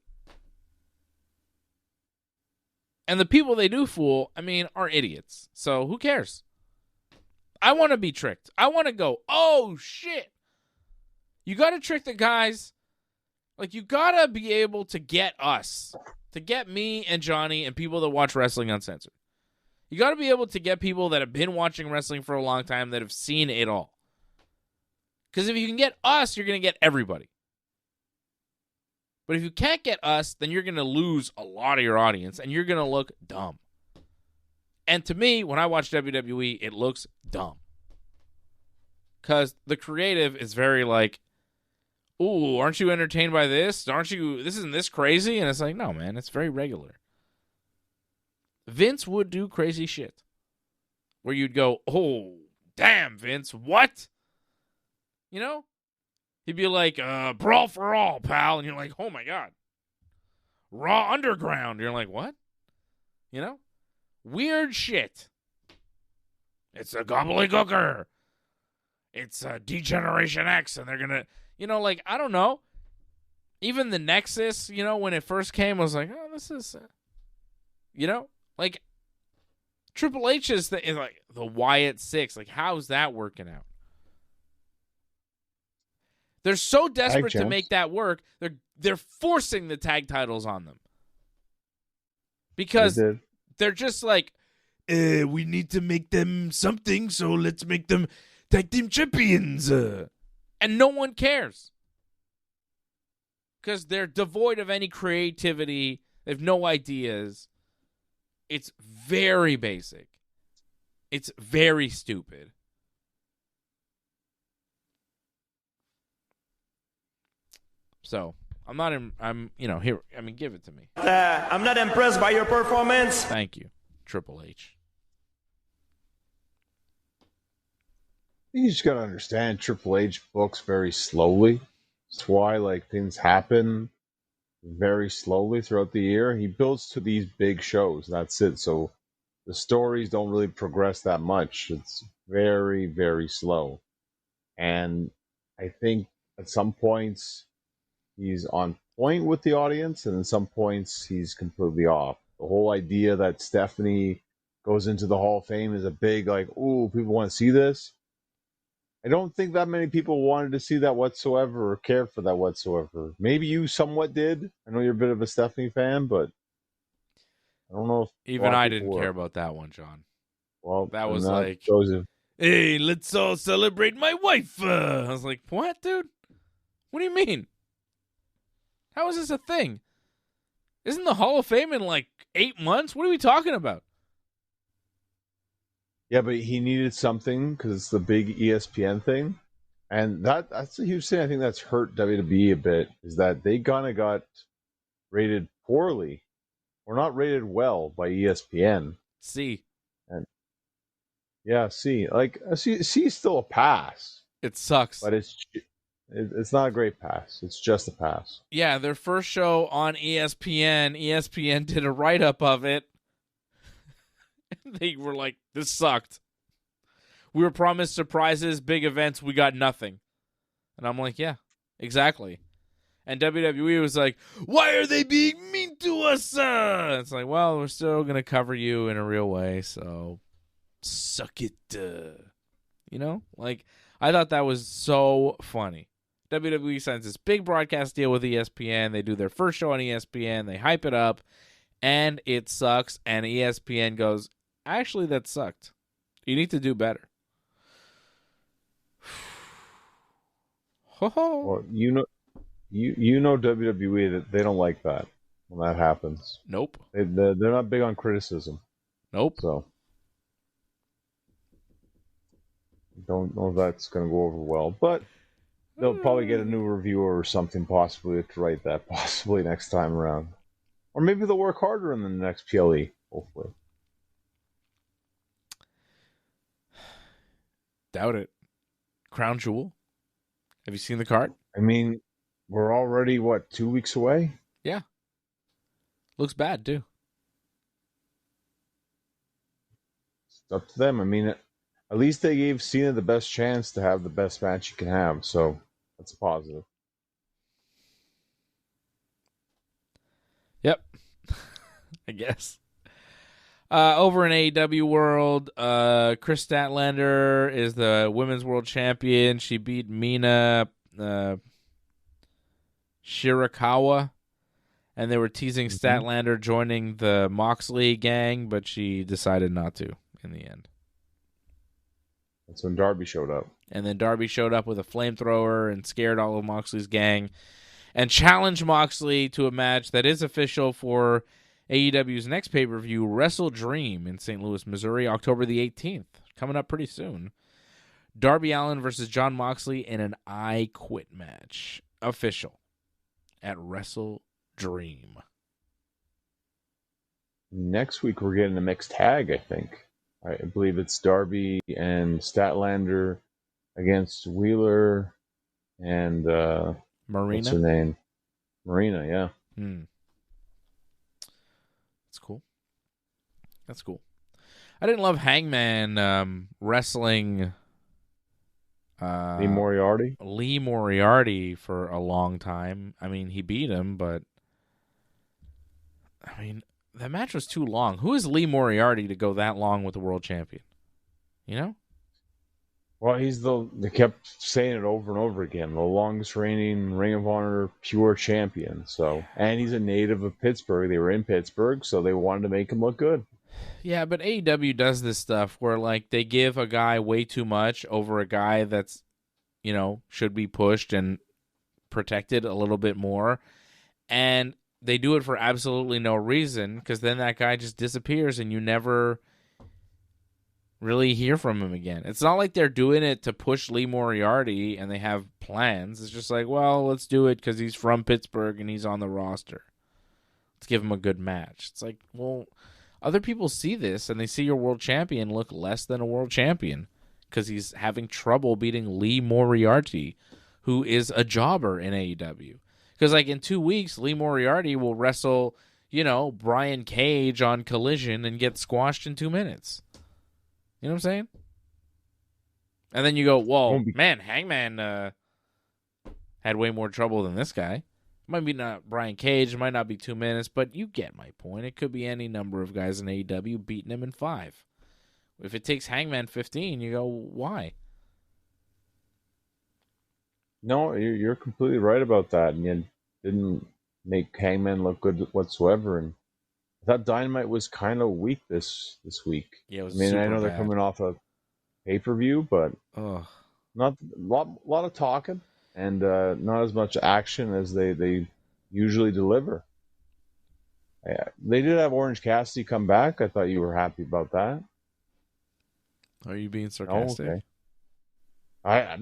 And the people they do fool, I mean, are idiots. So who cares? I want to be tricked. I want to go, oh, shit. You got to trick the guys. Like, you got to be able to get us, to get me and Johnny and people that watch Wrestling Uncensored. You got to be able to get people that have been watching wrestling for a long time that have seen it all. Because if you can get us, you're going to get everybody. But if you can't get us, then you're going to lose a lot of your audience, and you're going to look dumb. And to me, when I watch WWE, it looks dumb. Because the creative is very like, ooh, aren't you entertained by this? This isn't this crazy? And it's like, no, man, it's very regular. Vince would do crazy shit. Where you'd go, oh, damn, Vince, what? You know? He'd be like, brawl for all, pal. And you're like, oh, my God. Raw Underground. You're like, what? You know? Weird shit. It's a gobbledygooker. It's a Degeneration X. And they're going to, you know, like, I don't know. Even the Nexus, you know, when it first came, I was like, oh, this is, you know? Like, Triple H is like the Wyatt Six. Like, how's that working out? They're so desperate to make that work, they're forcing the tag titles on them. Because they're just like, we need to make them something, so let's make them tag team champions. And no one cares. Because they're devoid of any creativity. They have no ideas. It's very basic. It's very stupid. So, here, give it to me. I'm not impressed by your performance. Thank you, Triple H. You just gotta understand, Triple H books very slowly. That's why, like, things happen very slowly throughout the year. He builds to these big shows, that's it. So, the stories don't really progress that much. It's very, very slow. And I think at some points, he's on point with the audience, and at some points he's completely off. The whole idea that Stephanie goes into the Hall of Fame is a big, like, ooh, people want to see this. I don't think that many people wanted to see that whatsoever or cared for that whatsoever. Maybe you somewhat did. I know you're a bit of a Stephanie fan, but I don't know if even I didn't care about that one, John. Well, that was like, Joseph. Hey, let's all celebrate my wife. I was like, what, dude? What do you mean? How is this a thing? Isn't the Hall of Fame in like 8 months? What are we talking about? Yeah, but he needed something because it's the big ESPN thing. And that's a huge thing I think that's hurt WWE a bit, is that they kind of got rated poorly or not rated well by ESPN. See. And yeah, C is still a pass. It sucks. But it's not a great pass. It's just a pass. Yeah, their first show on ESPN did a write-up of it. They were like, this sucked. We were promised surprises, big events, we got nothing. And I'm like, yeah, exactly. And WWE was like, why are they being mean to us? It's like, well, we're still going to cover you in a real way, so suck it. You know? Like, I thought that was so funny. WWE signs this big broadcast deal with ESPN. They do their first show on ESPN. They hype it up, and it sucks. And ESPN goes, actually, that sucked. You need to do better. Well, you know WWE that they don't like that when that happens. Nope. They're not big on criticism. Nope. So don't know if that's going to go over well, but they'll probably get a new reviewer or something possibly to write that possibly next time around. Or maybe they'll work harder in the next PLE, hopefully. Doubt it. Crown Jewel. Have you seen the card? I mean, we're already, 2 weeks away? Yeah. Looks bad, too. It's up to them. I mean, at least they gave Cena the best chance to have the best match he can have, so that's a positive. Yep. I guess. Over in AEW world, Chris Statlander is the women's world champion. She beat Mina Shirakawa, and they were teasing Statlander joining the Moxley gang, but she decided not to in the end. That's when Darby showed up. And then Darby showed up with a flamethrower and scared all of Moxley's gang and challenged Moxley to a match that is official for AEW's next pay-per-view, Wrestle Dream, in St. Louis, Missouri, October the 18th. Coming up pretty soon. Darby Allin versus Jon Moxley in an I Quit match. Official at Wrestle Dream. Next week, we're getting a mixed tag, I think. I believe it's Darby and Statlander against Wheeler and Marina. What's her name? Marina, yeah. That's cool. That's cool. I didn't love Hangman wrestling Lee Moriarty for a long time. I mean, he beat him, but I mean, that match was too long. Who is Lee Moriarty to go that long with the world champion? You know? Well, they kept saying it over and over again, the longest reigning Ring of Honor pure champion. So, and he's a native of Pittsburgh. They were in Pittsburgh, so they wanted to make him look good. Yeah, but AEW does this stuff where, like, they give a guy way too much over a guy that's, you know, should be pushed and protected a little bit more. And they do it for absolutely no reason, because then that guy just disappears and you never really hear from him again. It's not like they're doing it to push Lee Moriarty and they have plans. It's just like, well, let's do it because he's from Pittsburgh and he's on the roster. Let's give him a good match. It's like, well, other people see this and they see your world champion look less than a world champion because he's having trouble beating Lee Moriarty, who is a jobber in AEW. Because, like, in 2 weeks, Lee Moriarty will wrestle, you know, Brian Cage on Collision and get squashed in 2 minutes. You know what I'm saying? And then you go, whoa, man, Hangman had way more trouble than this guy. It might be not Brian Cage, it might not be 2 minutes, but you get my point. It could be any number of guys in AEW beating him in 5. If it takes Hangman 15, you go, why? No, you're completely right about that, and you didn't make Hangman look good whatsoever. And I thought Dynamite was kind of weak this week. Yeah, it was. I mean, I know super they're coming off a pay-per-view, but not a lot of talking and not as much action as they usually deliver. Yeah, they did have Orange Cassidy come back. I thought you were happy about that. Are you being sarcastic? Oh, okay. I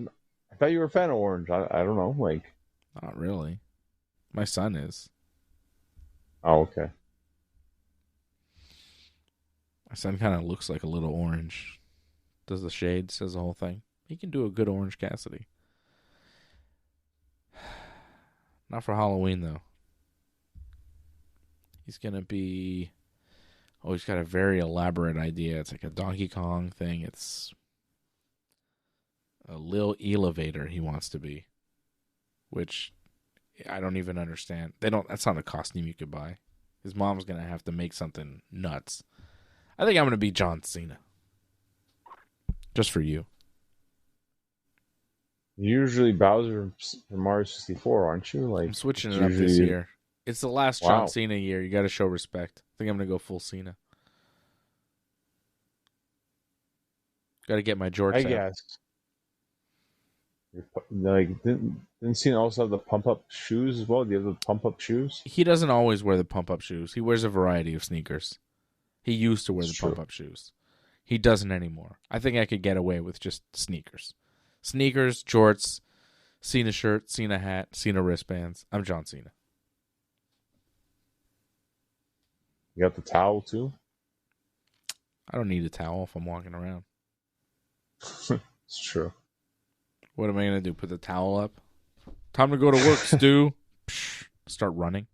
thought you were a fan of Orange. I don't know. Like, Not really. My son is. oh, okay. My son kind of looks like a little Orange. Does the shade, says the whole thing. He can do a good Orange Cassidy. Not for Halloween, though. He's going to be... Oh, he's got a very elaborate idea. It's like a Donkey Kong thing. It's a Lil Elevator he wants to be. Which I don't even understand. That's not a costume you could buy. His mom's going to have to make something nuts. I think I'm going to be John Cena. Just for you. You're usually Bowser from Mario 64, aren't you? Like, I'm switching it up this year. It's the last John Cena year. You got to show respect. I think I'm going to go full Cena. Got to get my jorts I out. guess. Like, didn't Cena also have the pump-up shoes as well? Do you have the pump-up shoes? He doesn't always wear the pump-up shoes. He wears a variety of sneakers. He used to wear the pump-up shoes. He doesn't anymore. I think I could get away with just sneakers. Sneakers, jorts, Cena shirt, Cena hat, Cena wristbands. I'm John Cena. You got the towel, too? I don't need a towel if I'm walking around. It's true. What am I going to do? Put the towel up? Time to go to work, Stu. Start running.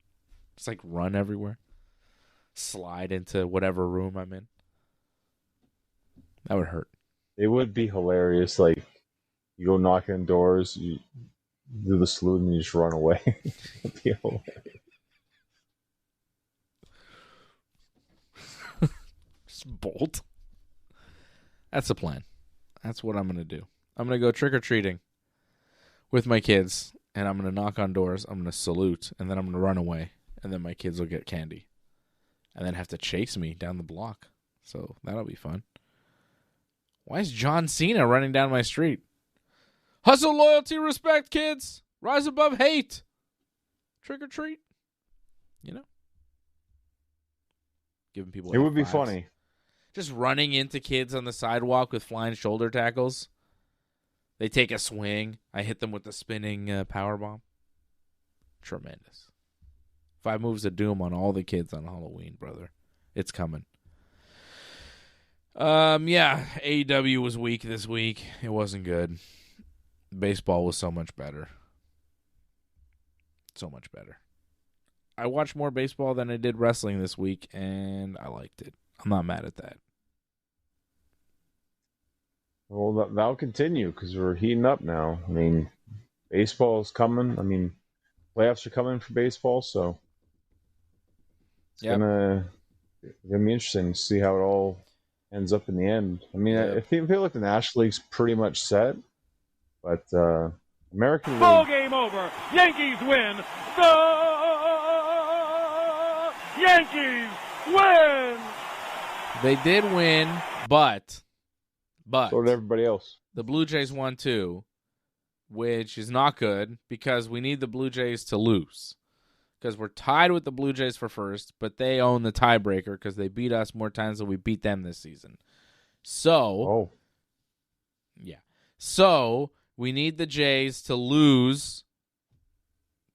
Just like run everywhere. Slide into whatever room I'm in. That would hurt. It would be hilarious. Like, you go knocking on doors, you do the salute, and you just run away. It'd be hilarious. Just bolt. That's the plan. That's what I'm going to do. I'm going to go trick-or-treating with my kids, and I'm going to knock on doors. I'm going to salute, and then I'm going to run away, and then my kids will get candy, and then have to chase me down the block. So that'll be fun. Why is John Cena running down my street? Hustle, loyalty, respect, kids. Rise above hate. Trick or treat. You know? Giving people It would be F5s. funny. Just running into kids on the sidewalk with flying shoulder tackles. They take a swing. I hit them with the spinning power bomb. Tremendous. 5 moves of doom on all the kids on Halloween, brother. It's coming. Yeah, AEW was weak this week. It wasn't good. Baseball was so much better. So much better. I watched more baseball than I did wrestling this week, and I liked it. I'm not mad at that. Well, that'll continue because we're heating up now. I mean, baseball's coming. I mean, playoffs are coming for baseball, so it's gonna be interesting to see how it all ends up in the end. I mean, I feel like the National League's pretty much set, but American League... Ball game over. Yankees win. The Yankees win. They did win, but So did everybody else. the Blue Jays won too, which is not good because we need the Blue Jays to lose. Because we're tied with the Blue Jays for first, but they own the tiebreaker because they beat us more times than we beat them this season. So, So, we need the Jays to lose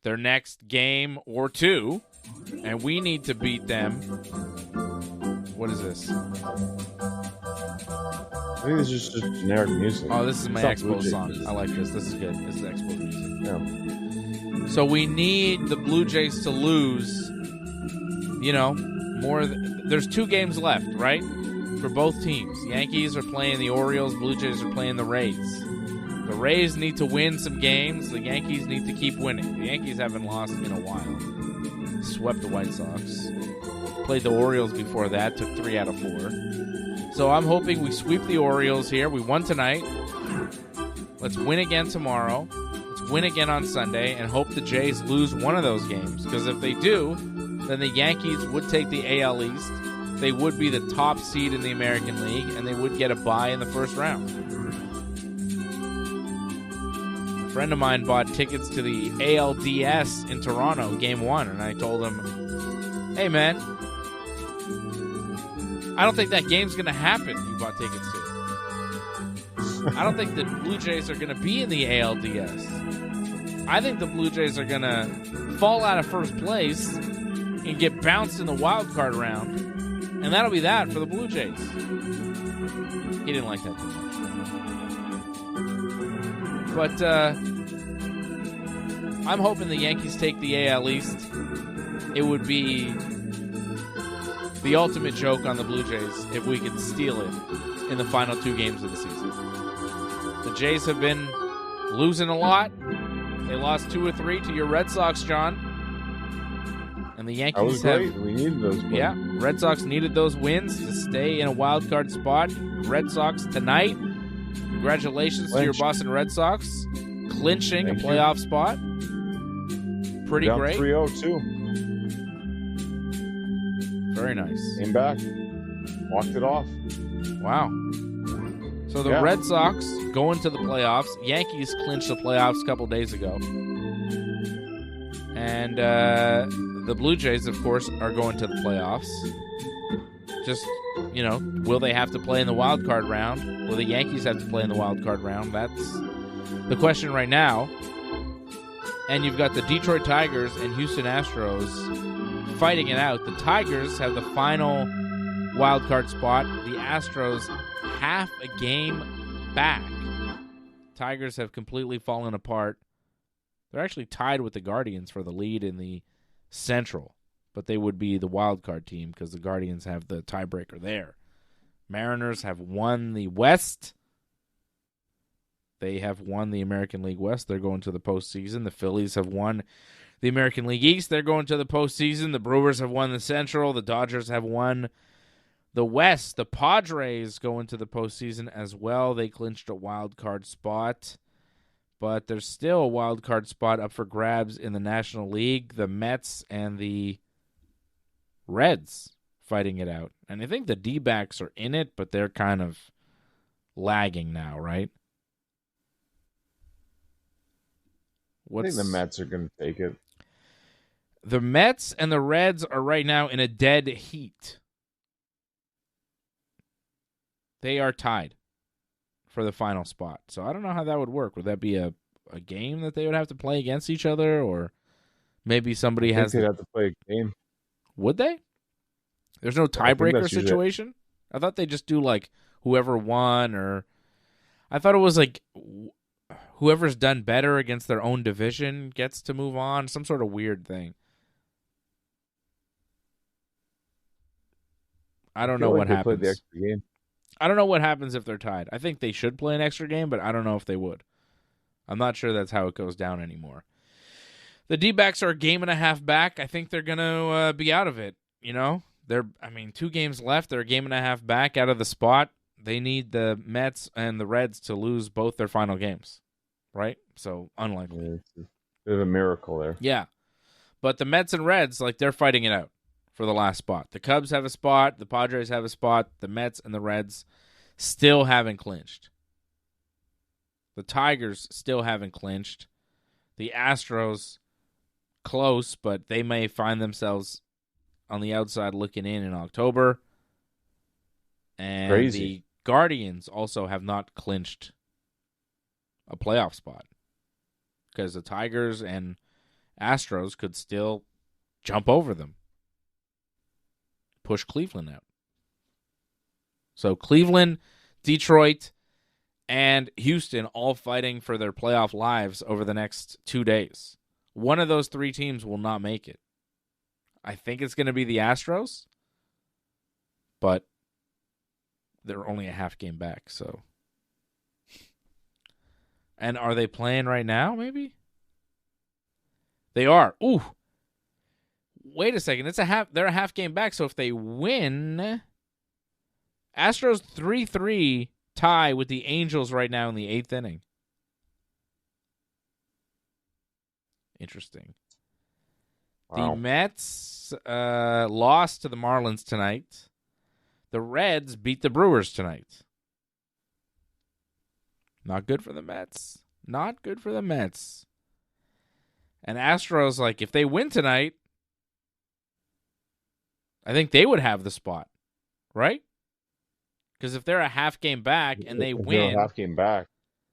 their next game or two, and we need to beat them. What is this? I think this is just generic music. Oh, this is my It's not Expo Blue song. Jays. I like this. This is good. This is Expo music. Yeah. So we need the Blue Jays to lose, more. There's 2 games left, right? For both teams. Yankees are playing the Orioles. Blue Jays are playing the Rays. The Rays need to win some games. The Yankees need to keep winning. The Yankees haven't lost in a while. Swept the White Sox. Played the Orioles before that. Took 3 out of 4. So I'm hoping we sweep the Orioles here. We won tonight. Let's win again tomorrow. Let's win again on Sunday and hope the Jays lose one of those games. Because if they do, then the Yankees would take the AL East. They would be the top seed in the American League, and they would get a bye in the first round. friend of mine bought tickets to the ALDS in Toronto, Game 1, and I told him, hey, man, I don't think that game's going to happen you bought tickets to. I don't think the Blue Jays are going to be in the ALDS. I think the Blue Jays are going to fall out of first place and get bounced in the wild card round, and that'll be that for the Blue Jays. He didn't like that too much. But I'm hoping the Yankees take the AL East. It would be the ultimate joke on the Blue Jays if we could steal it in the final 2 games of the season. The Jays have been losing a lot. They lost 2 or 3 to your Red Sox, John. And the Yankees that was great. We needed those wins. Yeah, Red Sox needed those wins to stay in a wild card spot. Red Sox tonight. Congratulations to your Boston Red Sox clinching a playoff spot. Pretty down great. 3-0 too. Very nice. Came back, walked it off. Wow. So the Red Sox go into the playoffs. Yankees clinched the playoffs a couple days ago. And the Blue Jays, of course, are going to the playoffs. Just, will they have to play in the wild card round? Will the Yankees have to play in the wild card round? That's the question right now. And you've got the Detroit Tigers and Houston Astros fighting it out. The Tigers have the final wild card spot. The Astros half a game back. Tigers have completely fallen apart. They're actually tied with the Guardians for the lead in the Central, but they would be the wild card team because the Guardians have the tiebreaker there. Mariners have won the West. They have won the American League West. They're going to the postseason. The Phillies have won the American League East. They're going to the postseason. The Brewers have won the Central. The Dodgers have won the West. The Padres go into the postseason as well. They clinched a wild card spot. But there's still a wild card spot up for grabs in the National League. The Mets and the Reds fighting it out. And I think the D-backs are in it, but they're kind of lagging now, right? I think the Mets are going to take it. The Mets and the Reds are right now in a dead heat. They are tied for the final spot. So I don't know how that would work. Would that be a game that they would have to play against each other, or maybe somebody has they'd have to play a game. Would they? There's no tiebreaker situation? I thought they just do like whoever won, or I thought it was like whoever's done better against their own division gets to move on, some sort of weird thing. I don't know what happens. The extra game. I don't know what happens if they're tied. I think they should play an extra game, but I don't know if they would. I'm not sure that's how it goes down anymore. The D-backs are a game and a half back. I think they're going to be out of it, They're 2 games left. They're a game and a half back out of the spot. They need the Mets and the Reds to lose both their final games, right? So, unlikely. Yeah, it's a bit of a miracle there. Yeah. But the Mets and Reds, they're fighting it out for the last spot. The Cubs have a spot. The Padres have a spot. The Mets and the Reds still haven't clinched. The Tigers still haven't clinched. The Astros, close, but they may find themselves on the outside looking in October. And Crazy. The Guardians also have not clinched a playoff spot because the Tigers and Astros could still jump over them. Push Cleveland out. So Cleveland, Detroit, and Houston all fighting for their playoff lives over the next 2 days. One of those 3 teams will not make it. I think it's going to be the Astros, but they're only a half game back, so. And are they playing right now, maybe? They are. Ooh. Wait a second. They're a half game back, so if they win, Astros 3-3 tie with the Angels right now in the 8th inning. Interesting. Wow. The Mets lost to the Marlins tonight. The Reds beat the Brewers tonight. Not good for the Mets. Not good for the Mets. And Astros, like, if they win tonight, I think they would have the spot, right? Because if they're a half game back and they win, they're a half game back,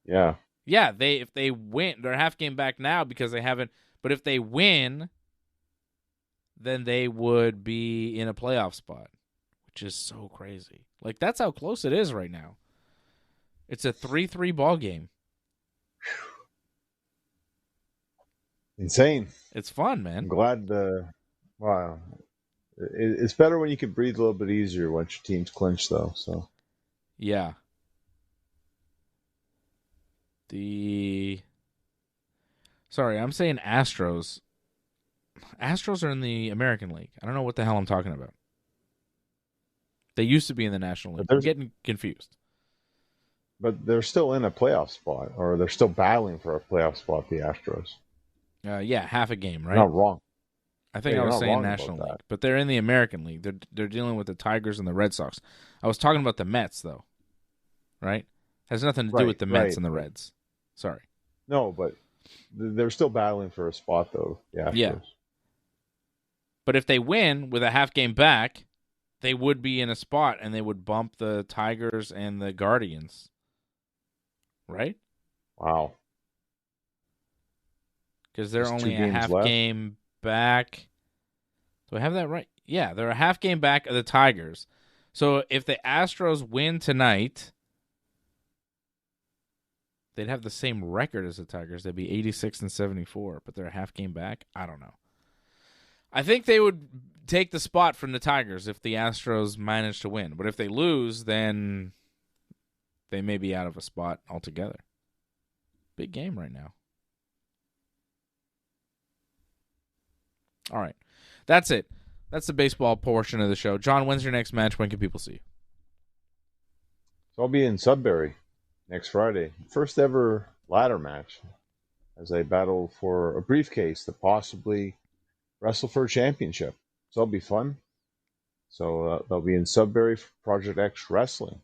yeah, if they win, they're a half game back now because they haven't. But if they win, then they would be in a playoff spot, which is so crazy. Like, that's how close it is right now. It's a 3-3 ball game. Insane. It's fun, man. I'm glad wow. It's better when you can breathe a little bit easier once your team's clinched, though. So, yeah. Sorry, I'm saying Astros. Astros are in the American League. I don't know what the hell I'm talking about. They used to be in the National League. I'm getting confused. But they're still in a playoff spot, or they're still battling for a playoff spot, the Astros. Yeah, half a game, right? You're not wrong. I think I was saying National League, but they're in the American League. They're dealing with the Tigers and the Red Sox. I was talking about the Mets, though, right? Has nothing to do with the Mets and the Reds. Sorry. No, but they're still battling for a spot, though. The Astros. Yeah. But if they win with a half game back, they would be in a spot, and they would bump the Tigers and the Guardians. Right? Wow. Because they're only a half game back. Do I have that right? Yeah, they're a half game back of the Tigers. So if the Astros win tonight, they'd have the same record as the Tigers. They'd be 86-74, but they're a half game back. I don't know. I think they would take the spot from the Tigers if the Astros manage to win. But if they lose, then they may be out of a spot altogether. Big game right now. All right. That's it. That's the baseball portion of the show. John, when's your next match? When can people see you? So I'll be in Sudbury next Friday. First ever ladder match as I battle for a briefcase to possibly wrestle for a championship. So it'll be fun. So they'll be in Sudbury for Project X Wrestling.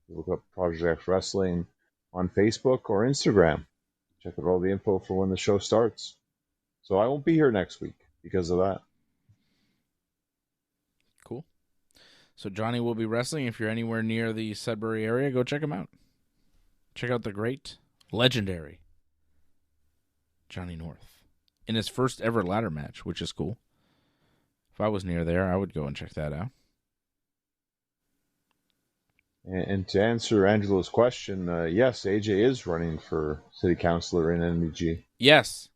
Look up Project X Wrestling on Facebook or Instagram. Check out all the info for when the show starts. So I won't be here next week because of that. Cool. So Johnny will be wrestling. If you're anywhere near the Sudbury area, go check him out. Check out the great, legendary Johnny North in his first ever ladder match, which is cool. If I was near there, I would go and check that out. And to answer Angelo's question, yes, AJ is running for city councilor in NBG. Yes.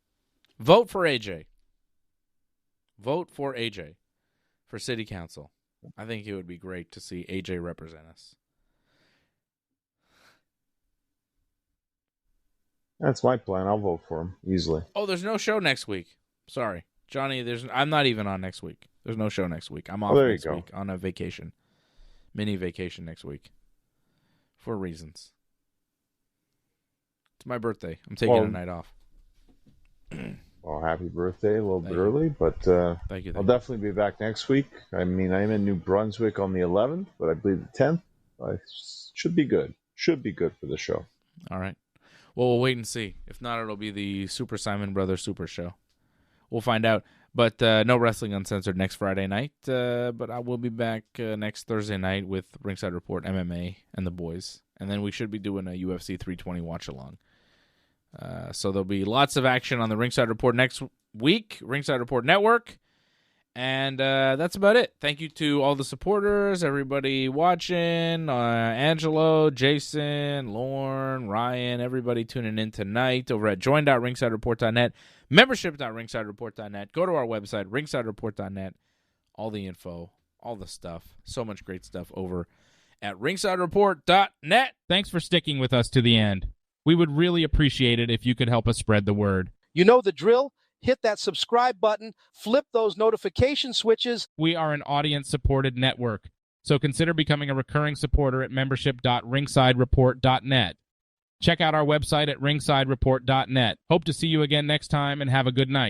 Vote for AJ. Vote for AJ for city council. I think it would be great to see AJ represent us. That's my plan. I'll vote for him easily. Oh, there's no show next week. Sorry. Johnny, I'm not even on next week. There's no show next week. I'm off next week on a vacation. Mini vacation next week. For reasons. It's my birthday. I'm taking a night off. Well, happy birthday. A little bit early, but thank you. I'll definitely be back next week. I mean, I'm in New Brunswick on the 11th, but I believe the 10th. Should be good. Should be good for the show. All right. Well, we'll wait and see. If not, it'll be the Super Simon Brothers Super Show. We'll find out. But no Wrestling Uncensored next Friday night. But I will be back next Thursday night with Ringside Report, MMA, and the boys. And then we should be doing a UFC 320 watch-along. So there'll be lots of action on the Ringside Report next week, Ringside Report Network. And that's about it. Thank you to all the supporters, everybody watching, Angelo, Jason, Lorne, Ryan, everybody tuning in tonight over at join.ringsidereport.net, membership.ringsidereport.net. Go to our website, ringsidereport.net. All the info, all the stuff, so much great stuff over at ringsidereport.net. Thanks for sticking with us to the end. We would really appreciate it if you could help us spread the word. You know the drill. Hit that subscribe button, flip those notification switches. We are an audience-supported network, so consider becoming a recurring supporter at membership.ringsidereport.net. Check out our website at ringsidereport.net. Hope to see you again next time, and have a good night.